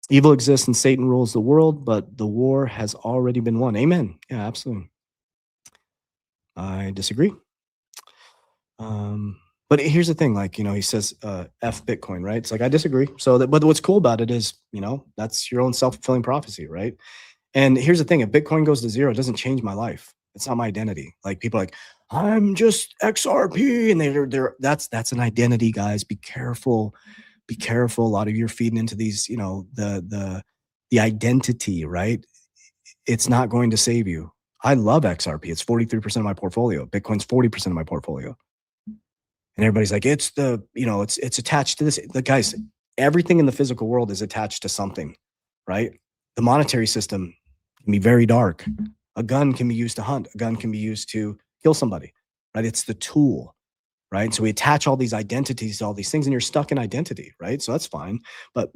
Evil exists and Satan rules the world, but the war has already been won. Amen. Yeah, absolutely. I disagree. But here's the thing, like, he says, F Bitcoin, right? It's like, I disagree. But what's cool about it is, that's your own self-fulfilling prophecy, right? And here's the thing, if Bitcoin goes to zero, it doesn't change my life. It's not my identity. Like, people are like, I'm just XRP. And that's an identity, guys. Be careful. Be careful. A lot of you are feeding into these, the identity, right? It's not going to save you. I love XRP. It's 43% of my portfolio. Bitcoin's 40% of my portfolio. And everybody's like, it's attached to this. The guys, everything in the physical world is attached to something, right? The monetary system can be very dark. A gun can be used to hunt. A gun can be used to kill somebody, right? It's the tool, right? So we attach all these identities to all these things, and you're stuck in identity, right? So that's fine. But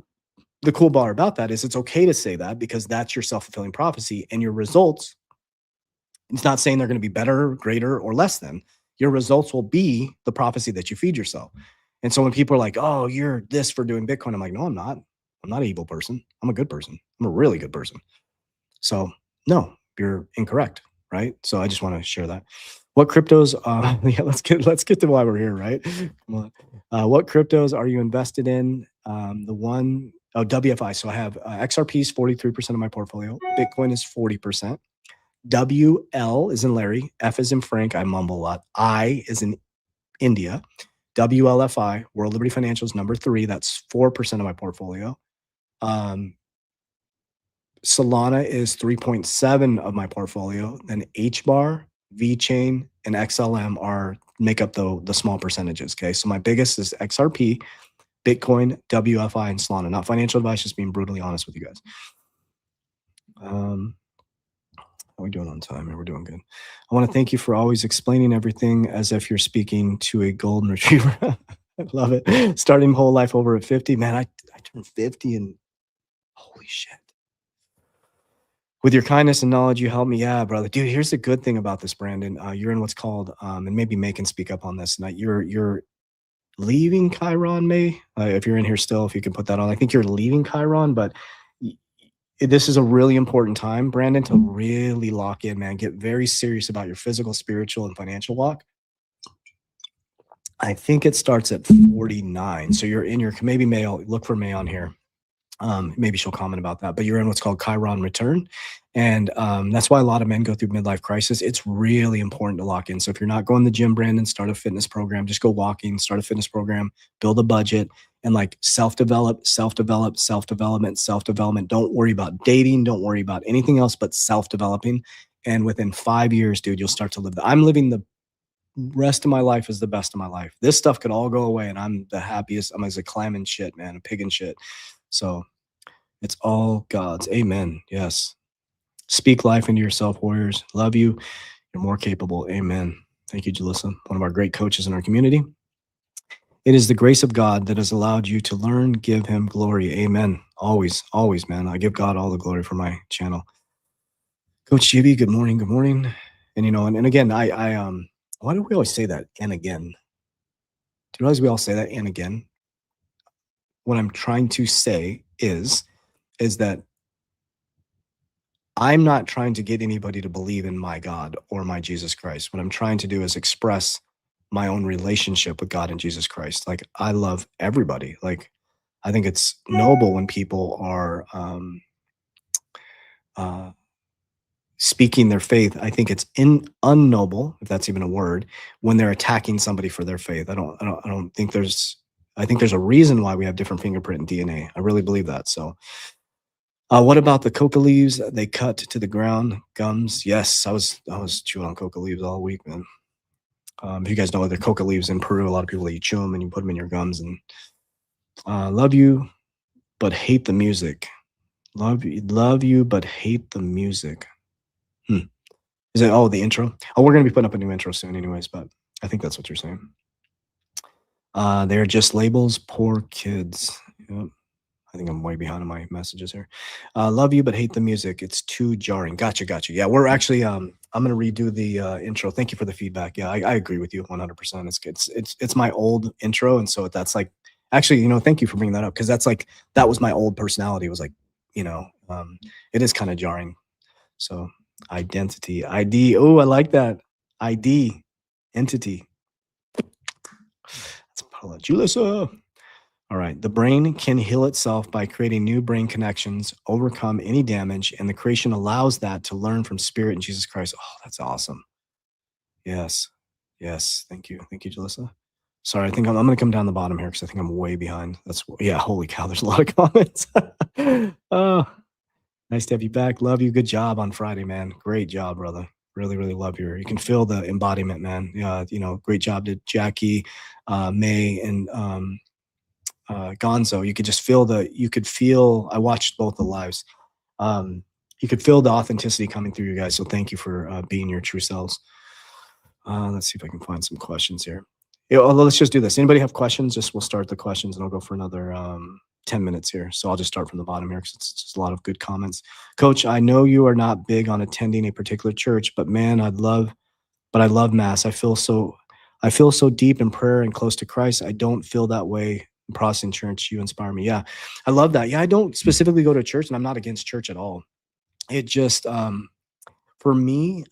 the cool part about that is it's okay to say that, because that's your self-fulfilling prophecy, and your results, it's not saying they're going to be better, greater, or less than. Your results will be the prophecy that you feed yourself. And so when people are like, oh, you're this for doing Bitcoin, I'm like, no, I'm not. I'm not an evil person. I'm a good person. I'm a really good person. So no, you're incorrect, right? So I just want to share that. What cryptos? Yeah, let's get to why we're here, right? Come on. What cryptos are you invested in? WFI. So I have XRP is 43% of my portfolio. Bitcoin is 40%. WL is in Larry. F is in Frank. I mumble a lot. I is in India. WLFI, World Liberty Financial, is number 3. That's 4% of my portfolio. Solana is 3.7 of my portfolio. Then HBAR, VChain, and XLM make up the small percentages. Okay, so my biggest is XRP, Bitcoin, WFI, and Solana. Not financial advice, just being brutally honest with you guys. How are we doing on time? We're doing good. I want to thank you for always explaining everything as if you're speaking to a golden retriever. I love it. Starting whole life over at 50. Man, I turned 50 and holy shit. With your kindness and knowledge, you help me. Yeah, brother. Dude, here's the good thing about this, Brandon. You're in what's called, and maybe May can speak up on this. You're leaving Chiron, May. If you're in here still, if you can put that on. I think you're leaving Chiron, but this is a really important time, Brandon, to really lock in, man. Get very serious about your physical, spiritual, and financial walk. I think it starts at 49. So you're in your, maybe May, I'll look for May on here. Maybe she'll comment about that, but you're in what's called Chiron return. And that's why a lot of men go through midlife crisis. It's really important to lock in. So if you're not going to the gym, Brandon, start a fitness program. Just go walking, start a fitness program, build a budget, and like self-development. Don't worry about dating. Don't worry about anything else but self-developing. And within 5 years, dude, you'll start to live. I'm living the rest of my life is the best of my life. This stuff could all go away and I'm the happiest. I'm as a clam and shit, man, a pig and shit. So it's all God's. Amen. Yes. Speak life into yourself, warriors. Love you. You're more capable. Amen. Thank you, Jalissa, one of our great coaches in our community. It is the grace of God that has allowed you to learn. Give him glory. Amen. Always, always, man. I give God all the glory for my channel. Coach Chibi, good morning. Good morning. And, and again, why do we always say that? And again, do you realize we all say that? And again, what I'm trying to say is that I'm not trying to get anybody to believe in my God or my Jesus Christ. What I'm trying to do is express my own relationship with God and Jesus Christ. Like, I love everybody. Like, I think it's noble when people are speaking their faith. I think it's unnoble, if that's even a word, when they're attacking somebody for their faith. I think there's a reason why we have different fingerprint and DNA. I really believe that. So what about the coca leaves they cut to the ground? Gums? Yes, I was chewing on coca leaves all week, man. If you guys know, the coca leaves in Peru, a lot of people, you chew them and you put them in your gums. And love you, but hate the music. Love you, but hate the music. Hmm. Is it? Oh, the intro. Oh, we're gonna be putting up a new intro soon, anyways. But I think that's what you're saying. They're just labels. Poor kids. Yep. I think I'm way behind on my messages here. Love you, but hate the music. It's too jarring. Gotcha, gotcha. Yeah, we're actually. I'm gonna redo the intro. Thank you for the feedback. Yeah, I agree with you 100%. It's my old intro, and so that's like actually, thank you for bringing that up because that's like that was my old personality. It was like, it is kind of jarring. So identity, ID. Oh, I like that. ID, entity. Let's pull it. Julissa. All right. The brain can heal itself by creating new brain connections, overcome any damage, and the creation allows that to learn from spirit in Jesus Christ. Oh, that's awesome. Yes. Yes. Thank you. Thank you, Jalissa. Sorry, I think I'm going to come down the bottom here because I think I'm way behind. Yeah, holy cow, there's a lot of comments. Oh, nice to have you back. Love you. Good job on Friday, man. Great job, brother. Really, really love you can feel the embodiment, man. Yeah, great job to Jackie, May, and Gonzo. You could feel, I watched both the lives. You could feel the authenticity coming through you guys. So thank you for being your true selves. Let's see if I can find some questions here. Yeah, let's just do this. Anybody have questions? We'll start the questions and I'll go for another 10 minutes here. So I'll just start from the bottom here because it's just a lot of good comments. Coach, I know you are not big on attending a particular church, but man, I love mass. I feel so deep in prayer and close to Christ. I don't feel that way in Protestant church. You inspire me. Yeah, I love that. Yeah, I don't specifically go to church, and I'm not against church at all. It just for me,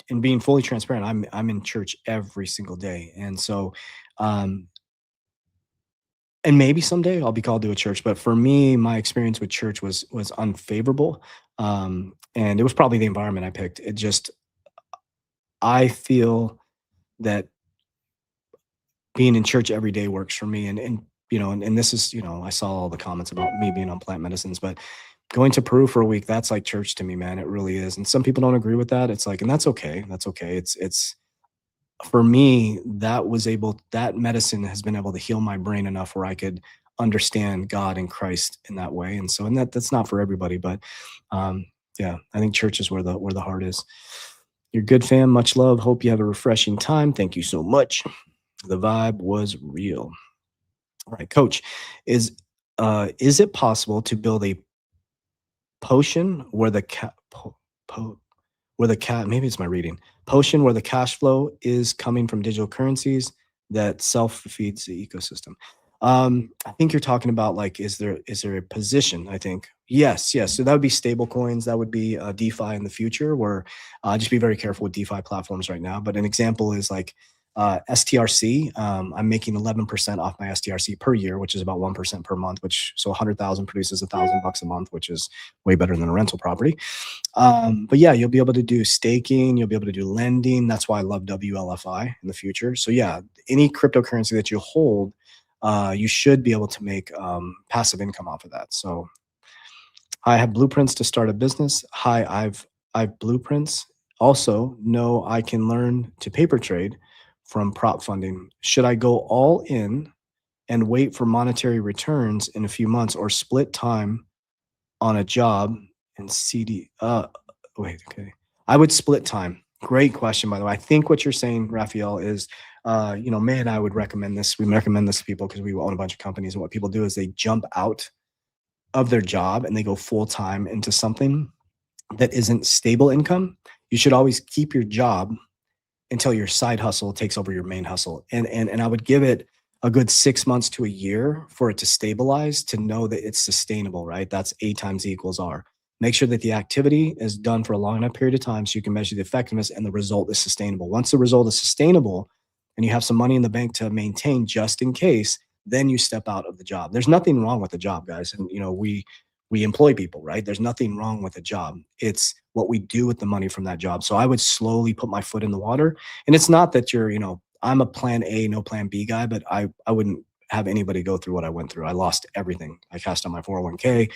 in being fully transparent, I'm in church every single day, and so and maybe someday I'll be called to a church. But for me, my experience with church was unfavorable, and it was probably the environment I picked. I feel that being in church every day works for me. And this is, I saw all the comments about me being on plant medicines, but going to Peru for a week, that's like church to me, man. It really is. And some people don't agree with that. It's like, and that's okay. That's okay. It's for me, that medicine has been able to heal my brain enough where I could understand God and Christ in that way. And so, and that's not for everybody, but yeah, I think church is where the heart is. You're good, fam. Much love. Hope you have a refreshing time. Thank you so much. The vibe was real. All right, coach, is it possible to build a potion where the maybe it's my reading, potion where the cash flow is coming from digital currencies that self feeds the ecosystem? I think you're talking about like, is there a position? I think yes. So that would be stable coins. That would be DeFi in the future. Where just be very careful with DeFi platforms right now. But an example is like STRC. I'm making 11% off my STRC per year, which is about 1% per month. So 100,000 produces $1,000 a month, which is way better than a rental property. But yeah, you'll be able to do staking. You'll be able to do lending. That's why I love WLFI in the future. So yeah, any cryptocurrency that you hold, you should be able to make passive income off of that. So I have blueprints to start a business. Hi, I've blueprints. Also, know I can learn to paper trade from prop funding. Should I go all in and wait for monetary returns in a few months, or split time on a job and CD? Okay. I would split time. Great question, by the way. I think what you're saying, Raphael, is May and I would recommend this. We recommend this to people because we own a bunch of companies. And what people do is they jump out of their job and they go full time into something that isn't stable income. You should always keep your job until your side hustle takes over your main hustle. And I would give it a good 6 months to a year for it to stabilize, to know that it's sustainable, right? That's A times E equals R. Make sure that the activity is done for a long enough period of time so you can measure the effectiveness and the result is sustainable. Once the result is sustainable and you have some money in the bank to maintain just in case, then you step out of the job. There's nothing wrong with the job, guys. And we employ people, right? There's nothing wrong with a job. It's what we do with the money from that job. So I would slowly put my foot in the water. And it's not that I'm a plan A, no plan B guy, but I wouldn't have anybody go through what I went through. I lost everything. I cashed out my 401k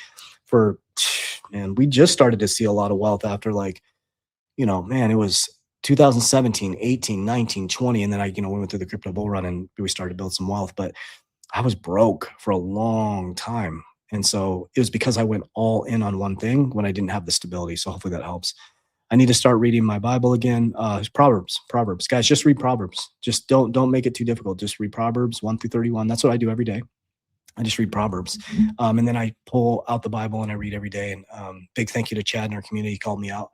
man, we just started to see a lot of wealth after it was 2017, 18, 19, 20. And then we went through the crypto bull run and we started to build some wealth, but I was broke for a long time. And so it was because I went all in on one thing when I didn't have the stability. So hopefully that helps. I need to start reading my Bible again. Proverbs, guys, just read Proverbs. Just don't make it too difficult. Just read Proverbs 1 through 31. That's what I do every day. I just read Proverbs. And then I pull out the Bible and I read every day. And big thank you to Chad in our community. He called me out.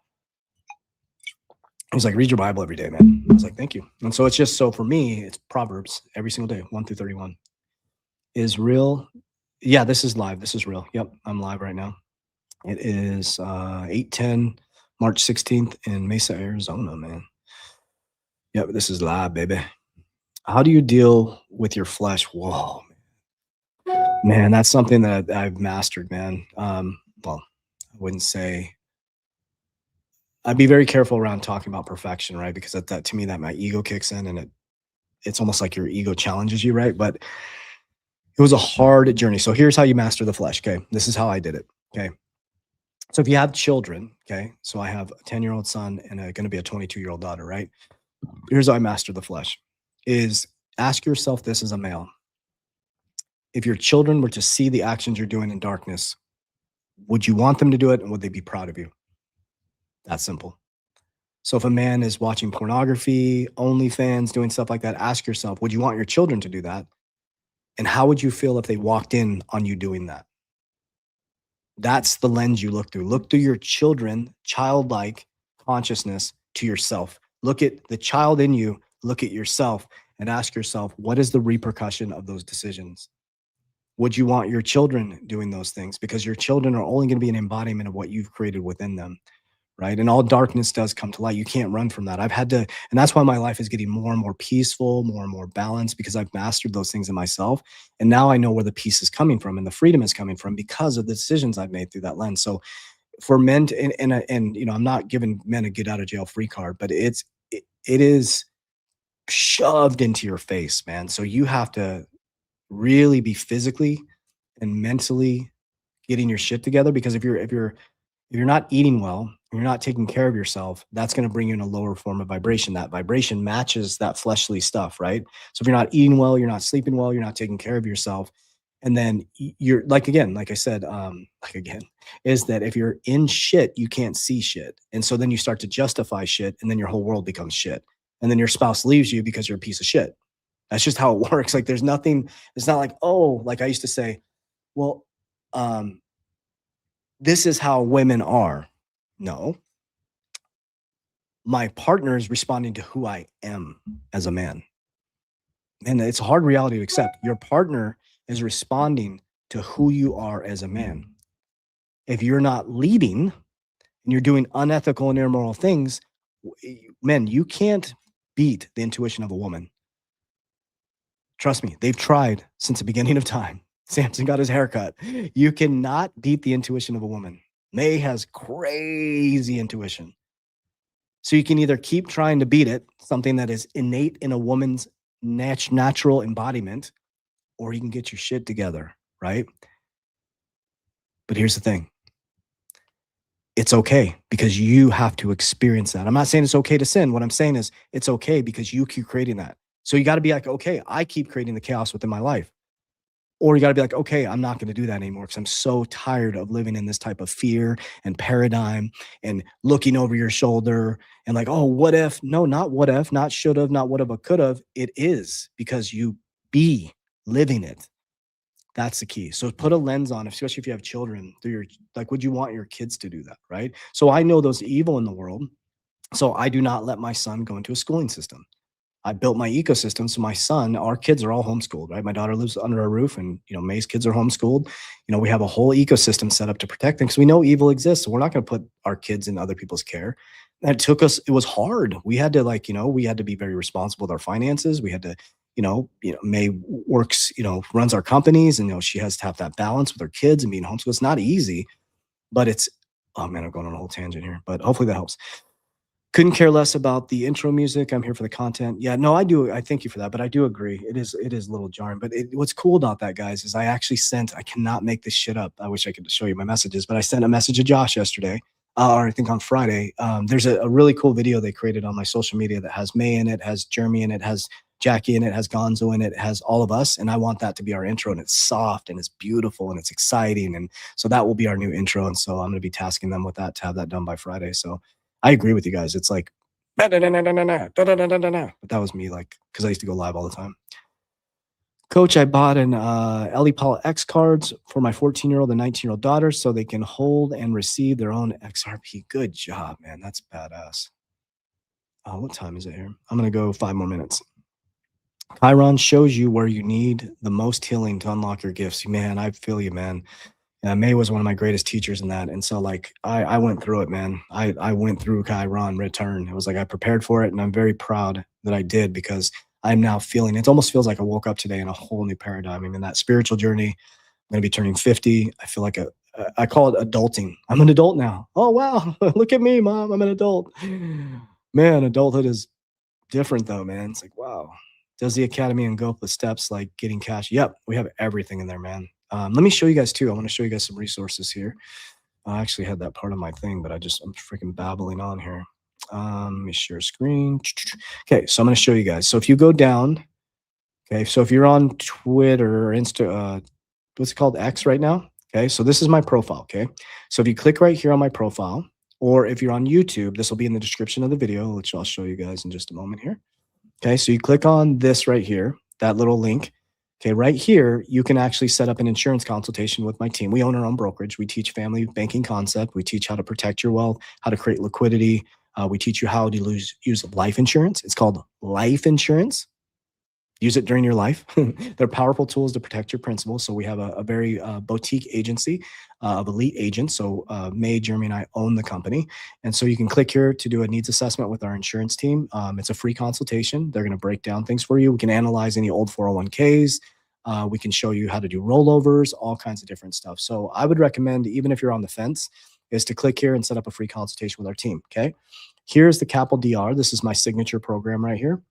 He was like, read your Bible every day, man. I was like, thank you. And so it's just, so for me, it's Proverbs every single day, 1 through 31. Is real. Yeah, this is live. This is real. Yep, I'm live right now. It is 8:10, March 16th in Mesa, Arizona, man. Yep, this is live, baby. How do you deal with your flesh? Whoa, man, that's something that I've mastered, man. Well, I wouldn't say. I'd be very careful around talking about perfection, right? Because that to me, that my ego kicks in, and it's almost like your ego challenges you, right? But it was a hard journey. So here's how you master the flesh. Okay, this is how I did it. Okay, so if you have children, okay, so I have a 10-year-old son and going to be a 22-year-old daughter, right? Here's how I master the flesh: is ask yourself this as a male. If your children were to see the actions you're doing in darkness, would you want them to do it, and would they be proud of you? That's simple. So if a man is watching pornography, OnlyFans, doing stuff like that, ask yourself, would you want your children to do that? And how would you feel if they walked in on you doing that? That's the lens you look through. Look through your children, childlike consciousness to yourself. Look at the child in you, look at yourself, and ask yourself, what is the repercussion of those decisions? Would you want your children doing those things? Because your children are only going to be an embodiment of what you've created within them. Right. And all darkness does come to light. You can't run from that. I've had to, and that's why my life is getting more and more peaceful, more and more balanced, because I've mastered those things in myself. And now I know where the peace is coming from and the freedom is coming from because of the decisions I've made through that lens. So for men to, and you know, I'm not giving men a get out of jail free card, but it is shoved into your face, man. So you have to really be physically and mentally getting your shit together, because if you're not eating well, you're not taking care of yourself, that's going to bring you in a lower form of vibration. That vibration matches that fleshly stuff, right? So if you're not eating well, you're not sleeping well, you're not taking care of yourself. And then you're like I said, is that if you're in shit, you can't see shit. And so then you start to justify shit, and then your whole world becomes shit. And then your spouse leaves you because you're a piece of shit. That's just how it works. Like there's nothing, it's not like, oh, like I used to say, well, this is how women are. No. My partner is responding to who I am as a man. And it's a hard reality to accept. Your partner is responding to who you are as a man. If you're not leading and you're doing unethical and immoral things, men, you can't beat the intuition of a woman. Trust me, they've tried since the beginning of time. Samson got his haircut. You cannot beat the intuition of a woman. May has crazy intuition. So you can either keep trying to beat it, something that is innate in a woman's natural embodiment, or you can get your shit together, right? But here's the thing. It's okay, because you have to experience that. I'm not saying it's okay to sin. What I'm saying is it's okay because you keep creating that. So you got to be like, okay, I keep creating the chaos within my life. Or you got to be like, okay, I'm not going to do that anymore because I'm so tired of living in this type of fear and paradigm and looking over your shoulder and like, oh, what if? No, not what if, not should have, not would have, but could have. It is because you be living it. That's the key. So put a lens on, especially if you have children, through your, like, would you want your kids to do that, right? So I know there's evil in the world. So I do not let my son go into a schooling system. I built my ecosystem. So my son, our kids are all homeschooled, right? My daughter lives under our roof, and, you know, May's kids are homeschooled. You know, we have a whole ecosystem set up to protect them because we know evil exists. So we're not going to put our kids in other people's care. And it was hard. We had to we had to be very responsible with our finances. We had to, May works, runs our companies, and, she has to have that balance with her kids and being homeschooled. It's not easy, but oh man, I'm going on a whole tangent here, but hopefully that helps. Couldn't care less about the intro music. I'm here for the content. Yeah, no, I do. I thank you for that, but I do agree. It is a little jarring, but what's cool about that, guys, is I cannot make this shit up. I wish I could show you my messages, but I sent a message to Josh yesterday, or I think on Friday. There's a really cool video they created on my social media that has May in it, has Jeremy in it, has Jackie in it, has Gonzo in it, has all of us. And I want that to be our intro. And it's soft and it's beautiful and it's exciting. And so that will be our new intro. And so I'm going to be tasking them with that to have that done by Friday. So I agree with you guys. It's like, but that was me, like, because I used to go live all the time. Coach, I bought an Ellie Paul X cards for my 14-year-old and 19-year-old daughters so they can hold and receive their own XRP. Good job, man. That's badass. What time is it here? I'm going to go 5 more minutes. Chiron shows you where you need the most healing to unlock your gifts. Man, I feel you, man. May was one of my greatest teachers in that. And so like I went through it, man. I went through Chiron return. It was like I prepared for it, and I'm very proud that I did, because I'm now feeling, it almost feels like I woke up today in a whole new paradigm. I mean, that spiritual journey, I'm going to be turning 50. I feel like I call it adulting. I'm an adult now. Oh, wow. Look at me, mom. I'm an adult. Man, adulthood is different though, man. It's like, wow. Does the academy and go up the steps like getting cash? Yep. We have everything in there, man. Let me show you guys too. I want to show you guys some resources here. I actually had that part of my thing, but I'm freaking babbling on here. Let me share screen. Okay, so I'm going to show you guys. So if you go down, okay, so if you're on Twitter or Insta, what's it called, X right now? Okay, so this is my profile. Okay, so if you click right here on my profile, or if you're on YouTube, this will be in the description of the video, which I'll show you guys in just a moment here. Okay, so you click on this right here, that little link. Okay, right here, you can actually set up an insurance consultation with my team. We own our own brokerage. We teach family banking concept. We teach how to protect your wealth, how to create liquidity. We teach you how to use life insurance. It's called life insurance. Use it during your life. They're powerful tools to protect your principles. So we have a very boutique agency of elite agents. So May, Jeremy, and I own the company. And so you can click here to do a needs assessment with our insurance team. It's a free consultation. They're going to break down things for you. We can analyze any old 401ks. We can show you how to do rollovers, all kinds of different stuff. So I would recommend, even if you're on the fence, is to click here and set up a free consultation with our team. Okay. Here's the Capital DR. This is my signature program right here.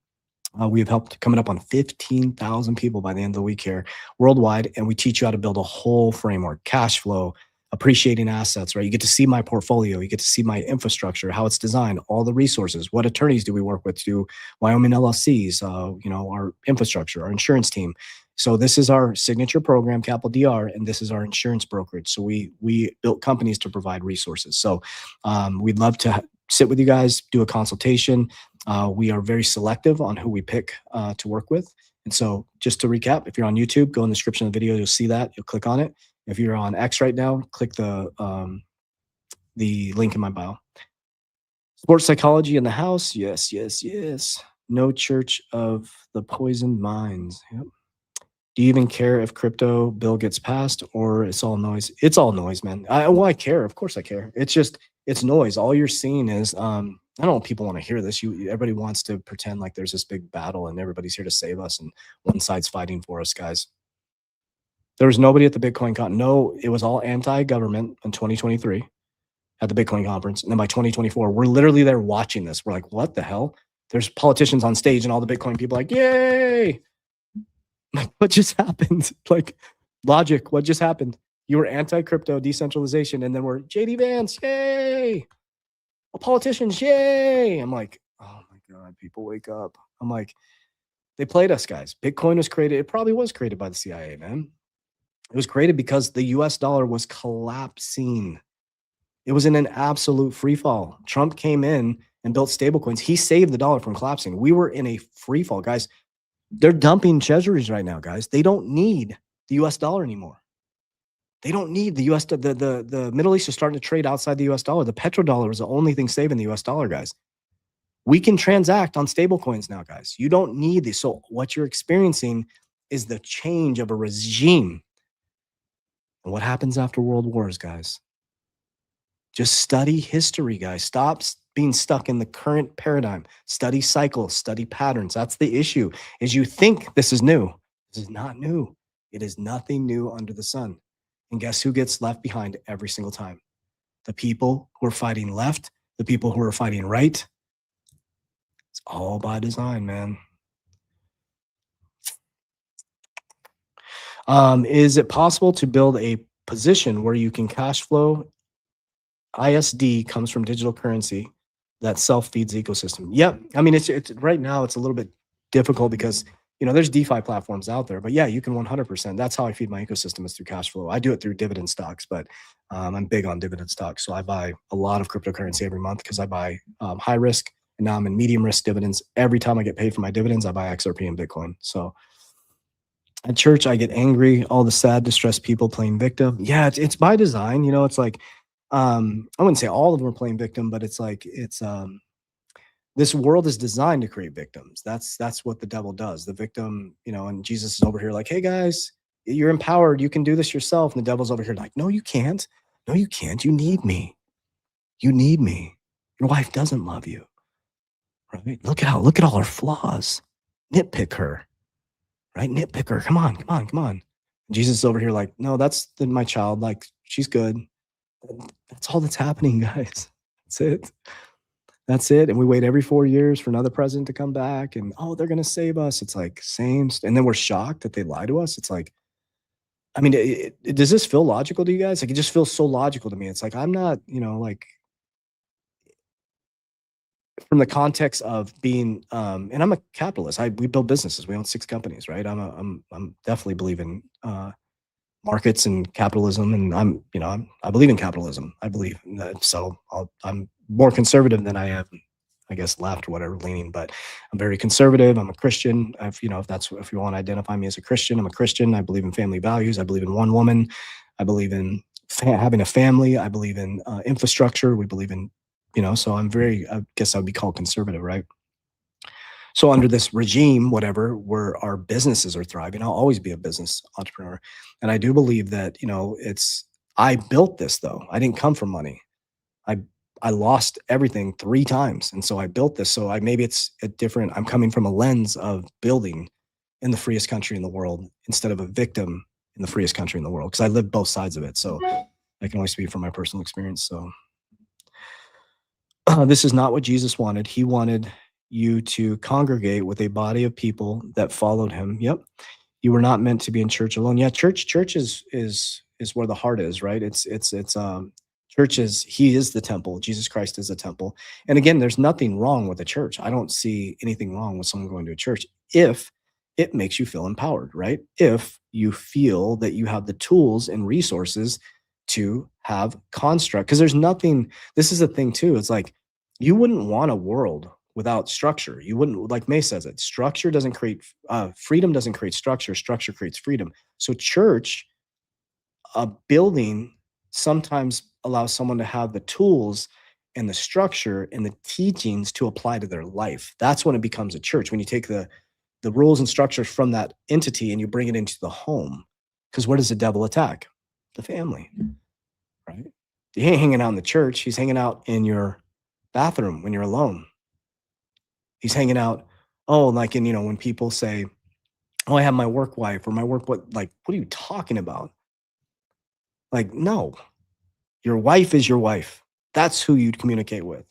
We have helped coming up on 15,000 people by the end of the week here worldwide. And we teach you how to build a whole framework, cash flow, appreciating assets, right? You get to see my portfolio. You get to see my infrastructure, how it's designed, all the resources. What attorneys do we work with? Do Wyoming LLCs, our infrastructure, our insurance team. So this is our signature program, Capital DR, and this is our insurance brokerage. So we built companies to provide resources. So we'd love to sit with you guys, do a consultation. We are very selective on who we pick to work with. And so just to recap, if you're on YouTube, go in the description of the video, you'll see that. You'll click on it. If you're on X right now, click the link in my bio. Sports psychology in the house. Yes, yes, yes. No Church of the Poisoned Minds. Yep. Do you even care if crypto bill gets passed, or it's all noise? It's all noise, man. I care. Of course I care. It's noise. All you're seeing is, I don't know if people want to hear this. Everybody wants to pretend like there's this big battle and everybody's here to save us and one side's fighting for us, guys. There was nobody at the Bitcoin con. No, it was all anti-government in 2023 at the Bitcoin conference. And then by 2024, we're literally there watching this. We're like, what the hell? There's politicians on stage and all the Bitcoin people like, yay. Like, what just happened? Like, logic, what just happened? You were anti-crypto decentralization, and then we're JD Vance, yay! Politicians, yay! I'm like, oh my God, people wake up. I'm like, they played us, guys. Bitcoin was created. It probably was created by the CIA, man. It was created because the US dollar was collapsing. It was in an absolute free fall. Trump came in and built stablecoins. He saved the dollar from collapsing. We were in a free fall, guys. They're dumping treasuries right now, guys. They don't need the US dollar anymore. They don't need the US. The Middle East is starting to trade outside the US dollar. The petrodollar is the only thing saving the US dollar, guys. We can transact on stablecoins now, guys. You don't need this. So what you're experiencing is the change of a regime. And what happens after world wars, guys? Just study history, guys. Stop being stuck in the current paradigm. Study cycles, study patterns. That's the issue, is you think this is new. This is not new. It is nothing new under the sun. And guess who gets left behind every single time? The people who are fighting left, the people who are fighting right. It's all by design, man. Is it possible to build a position where you can cash flow? ISD comes from digital currency that self-feeds the ecosystem. Yep. I mean, it's right now it's a little bit difficult because there's DeFi platforms out there, but yeah, you can 100%. That's how I feed my ecosystem, is through cash flow. I do it through dividend stocks, but I'm big on dividend stocks. So I buy a lot of cryptocurrency every month because I buy high risk, and now I'm in medium risk dividends. Every time I get paid for my dividends, I buy XRP and Bitcoin. So at church, I get angry, all the sad, distressed people playing victim. Yeah, it's by design. It's like, I wouldn't say all of them are playing victim, but it's like, this world is designed to create victims. That's what the devil does. The victim, and Jesus is over here like, hey guys, you're empowered. You can do this yourself. And the devil's over here like, no, you can't. No, you can't. You need me. You need me. Your wife doesn't love you. Right? Look at all her flaws. Nitpick her. Right? Nitpick her. Come on, come on, come on. Jesus is over here like, no, that's my child. Like, she's good. That's all that's happening, guys. That's it. That's it. And we wait every 4 years for another president to come back, and they're going to save us. It's like, and then we're shocked that they lie to us. It's like, I mean, does this feel logical to you guys? Like, it just feels so logical to me. It's like, I'm not, like, from the context of being, and I'm a capitalist. We build businesses. We own 6 companies, right? I'm definitely believe in markets and capitalism, and I believe in capitalism. I believe in that. So I'm more conservative than I am, I guess, left or whatever leaning, but I'm very conservative. I'm a Christian. If you want to identify me as a Christian, I'm a Christian. I believe in family values. I believe in one woman. I believe in having a family. I believe in infrastructure. We believe in, so I guess I would be called conservative, right? So under this regime, whatever, where our businesses are thriving, I'll always be a business entrepreneur. And I do believe that, I built this though. I didn't come from money. I lost everything 3 times. And so I built this. So maybe it's a different, I'm coming from a lens of building in the freest country in the world instead of a victim in the freest country in the world. Cause I lived both sides of it. So I can only speak from my personal experience. So this is not what Jesus wanted. He wanted you to congregate with a body of people that followed him. Yep. You were not meant to be in church alone. Yeah. Church is where the heart is, right? Church he is the temple. Jesus Christ is the temple. And again, there's nothing wrong with a church. I don't see anything wrong with someone going to a church if it makes you feel empowered, right? If you feel that you have the tools and resources to have construct. Because there's nothing, this is the thing too. It's like, you wouldn't want a world without structure. You wouldn't, like May says it, structure doesn't create, freedom doesn't create structure. Structure creates freedom. So church, a building, sometimes allows someone to have the tools and the structure and the teachings to apply to their life. That's when it becomes a church. When you take the rules and structures from that entity and you bring it into the home. Because where does the devil attack? The family, right? He ain't hanging out in the church. He's hanging out in your bathroom when you're alone. He's hanging out, like when people say, oh, I have my work wife or my work, what are you talking about? Like, no, your wife is your wife. That's who you'd communicate with.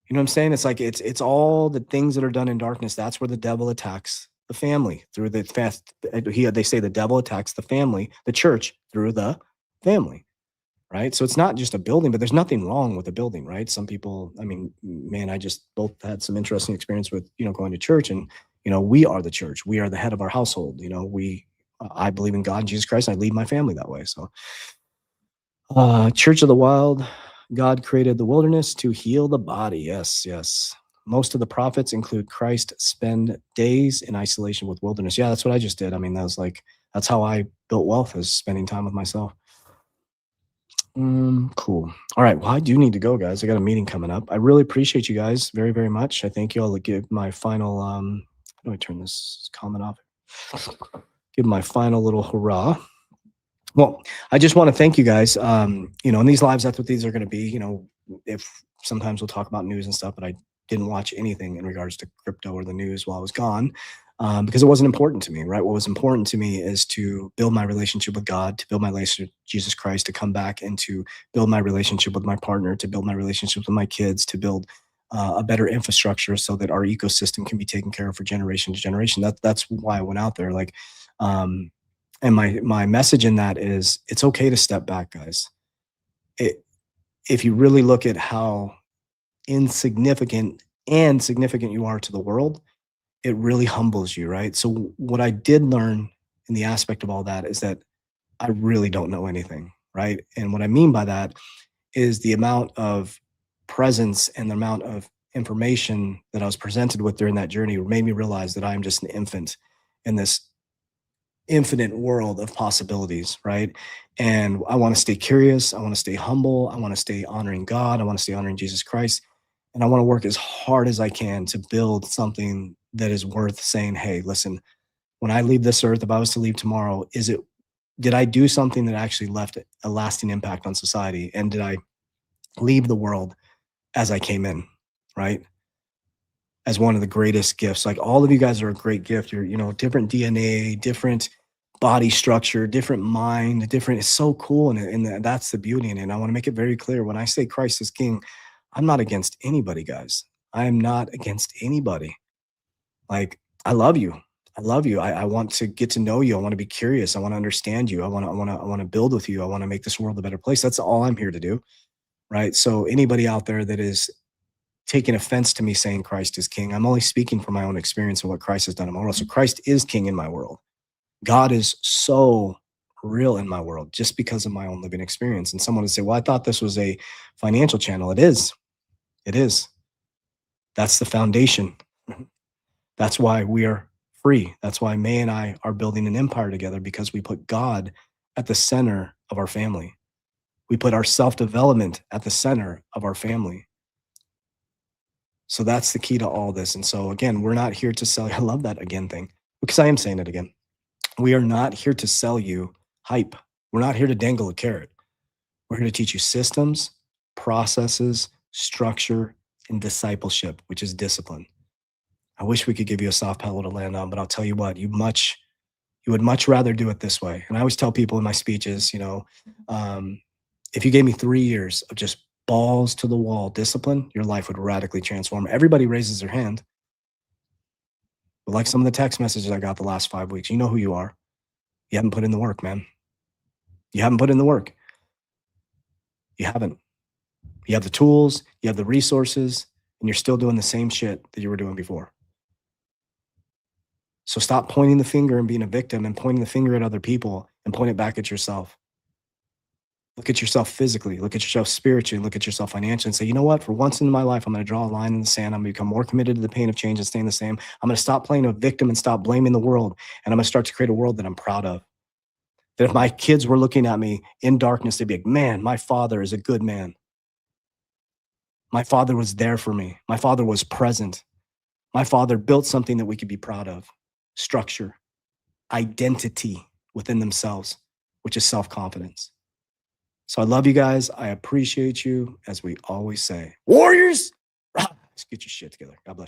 You know what I'm saying? It's like, it's all the things that are done in darkness. That's where the devil attacks the family through the fast. They say the devil attacks the family, the church through the family, right? So it's not just a building, but there's nothing wrong with a building, right? Some people, I mean, man, I just both had some interesting experience with, going to church, and, we are the church. We are the head of our household. I believe in God and Jesus Christ. And I lead my family that way. So, Church of the Wild, God created the wilderness to heal the body. Yes, yes. Most of the prophets include Christ spend days in isolation with wilderness. Yeah, that's what I just did. I mean, that's how I built wealth, is spending time with myself. Cool. All right. Well, I do need to go, guys. I got a meeting coming up. I really appreciate you guys very, very much. I thank you all to give my final, how do I turn this comment off? Give my final little hurrah. Well, I just want to thank you guys. In these lives, that's what these are going to be. If sometimes we'll talk about news and stuff, but I didn't watch anything in regards to crypto or the news while I was gone, because it wasn't important to me, right? What was important to me is to build my relationship with God, to build my relationship with Jesus Christ, to come back and to build my relationship with my partner, to build my relationship with my kids, to build a better infrastructure so that our ecosystem can be taken care of for generation to generation. That's why I went out there. And my message in that is, it's okay to step back, guys. If you really look at how insignificant and significant you are to the world, it really humbles you, right? So what I did learn in the aspect of all that is that I really don't know anything, right? And what I mean by that is the amount of presence and the amount of information that I was presented with during that journey made me realize that I am just an infant in this infinite world of possibilities, right? And I want to stay curious. I want to stay humble. I want to stay honoring God. I want to stay honoring Jesus Christ. And I want to work as hard as I can to build something that is worth saying, hey, listen, when I leave this earth, if I was to leave tomorrow, did I do something that actually left a lasting impact on society? And did I leave the world as I came in, right? As one of the greatest gifts. Like all of you guys are a great gift. You're, different DNA, different body structure, different mind, different. It's so cool. And that's the beauty in it. And I want to make it very clear when I say Christ is King, I'm not against anybody, guys. I am not against anybody. Like, I love you. I love you. I want to get to know you. I want to be curious. I want to understand you. I want to build with you. I want to make this world a better place. That's all I'm here to do. Right. So anybody out there that is taking offense to me saying Christ is King, I'm only speaking from my own experience and what Christ has done in my world. So Christ is King in my world. God is so real in my world just because of my own living experience. And someone would say, well, I thought this was a financial channel. It is. It is. That's the foundation. That's why we are free. That's why May and I are building an empire together, because we put God at the center of our family. We put our self-development at the center of our family. So that's the key to all this. And so again, we're not here to sell. I love that again thing, because I am saying it again. We are not here to sell you hype. We're not here to dangle a carrot. We're here to teach you systems, processes, structure, and discipleship, which is discipline. I wish we could give you a soft pillow to land on, but I'll tell you what, you would much rather do it this way. And I always tell people in my speeches, if you gave me 3 years of just balls to the wall discipline, your life would radically transform. Everybody raises their hand. But like some of the text messages I got the last 5 weeks, you know who you are. You haven't put in the work, man. You haven't put in the work. You haven't. You have the tools, you have the resources, and you're still doing the same shit that you were doing before. So stop pointing the finger and being a victim and pointing the finger at other people, and point it back at yourself. Look at yourself physically, look at yourself spiritually, look at yourself financially, and say, you know what? For once in my life, I'm going to draw a line in the sand. I'm going to become more committed to the pain of change and staying the same. I'm going to stop playing a victim and stop blaming the world. And I'm going to start to create a world that I'm proud of. That if my kids were looking at me in darkness, they'd be like, man, my father is a good man. My father was there for me. My father was present. My father built something that we could be proud of. Structure, identity within themselves, which is self-confidence. So I love you guys. I appreciate you. As we always say, Warriors, let's get your shit together. God bless you.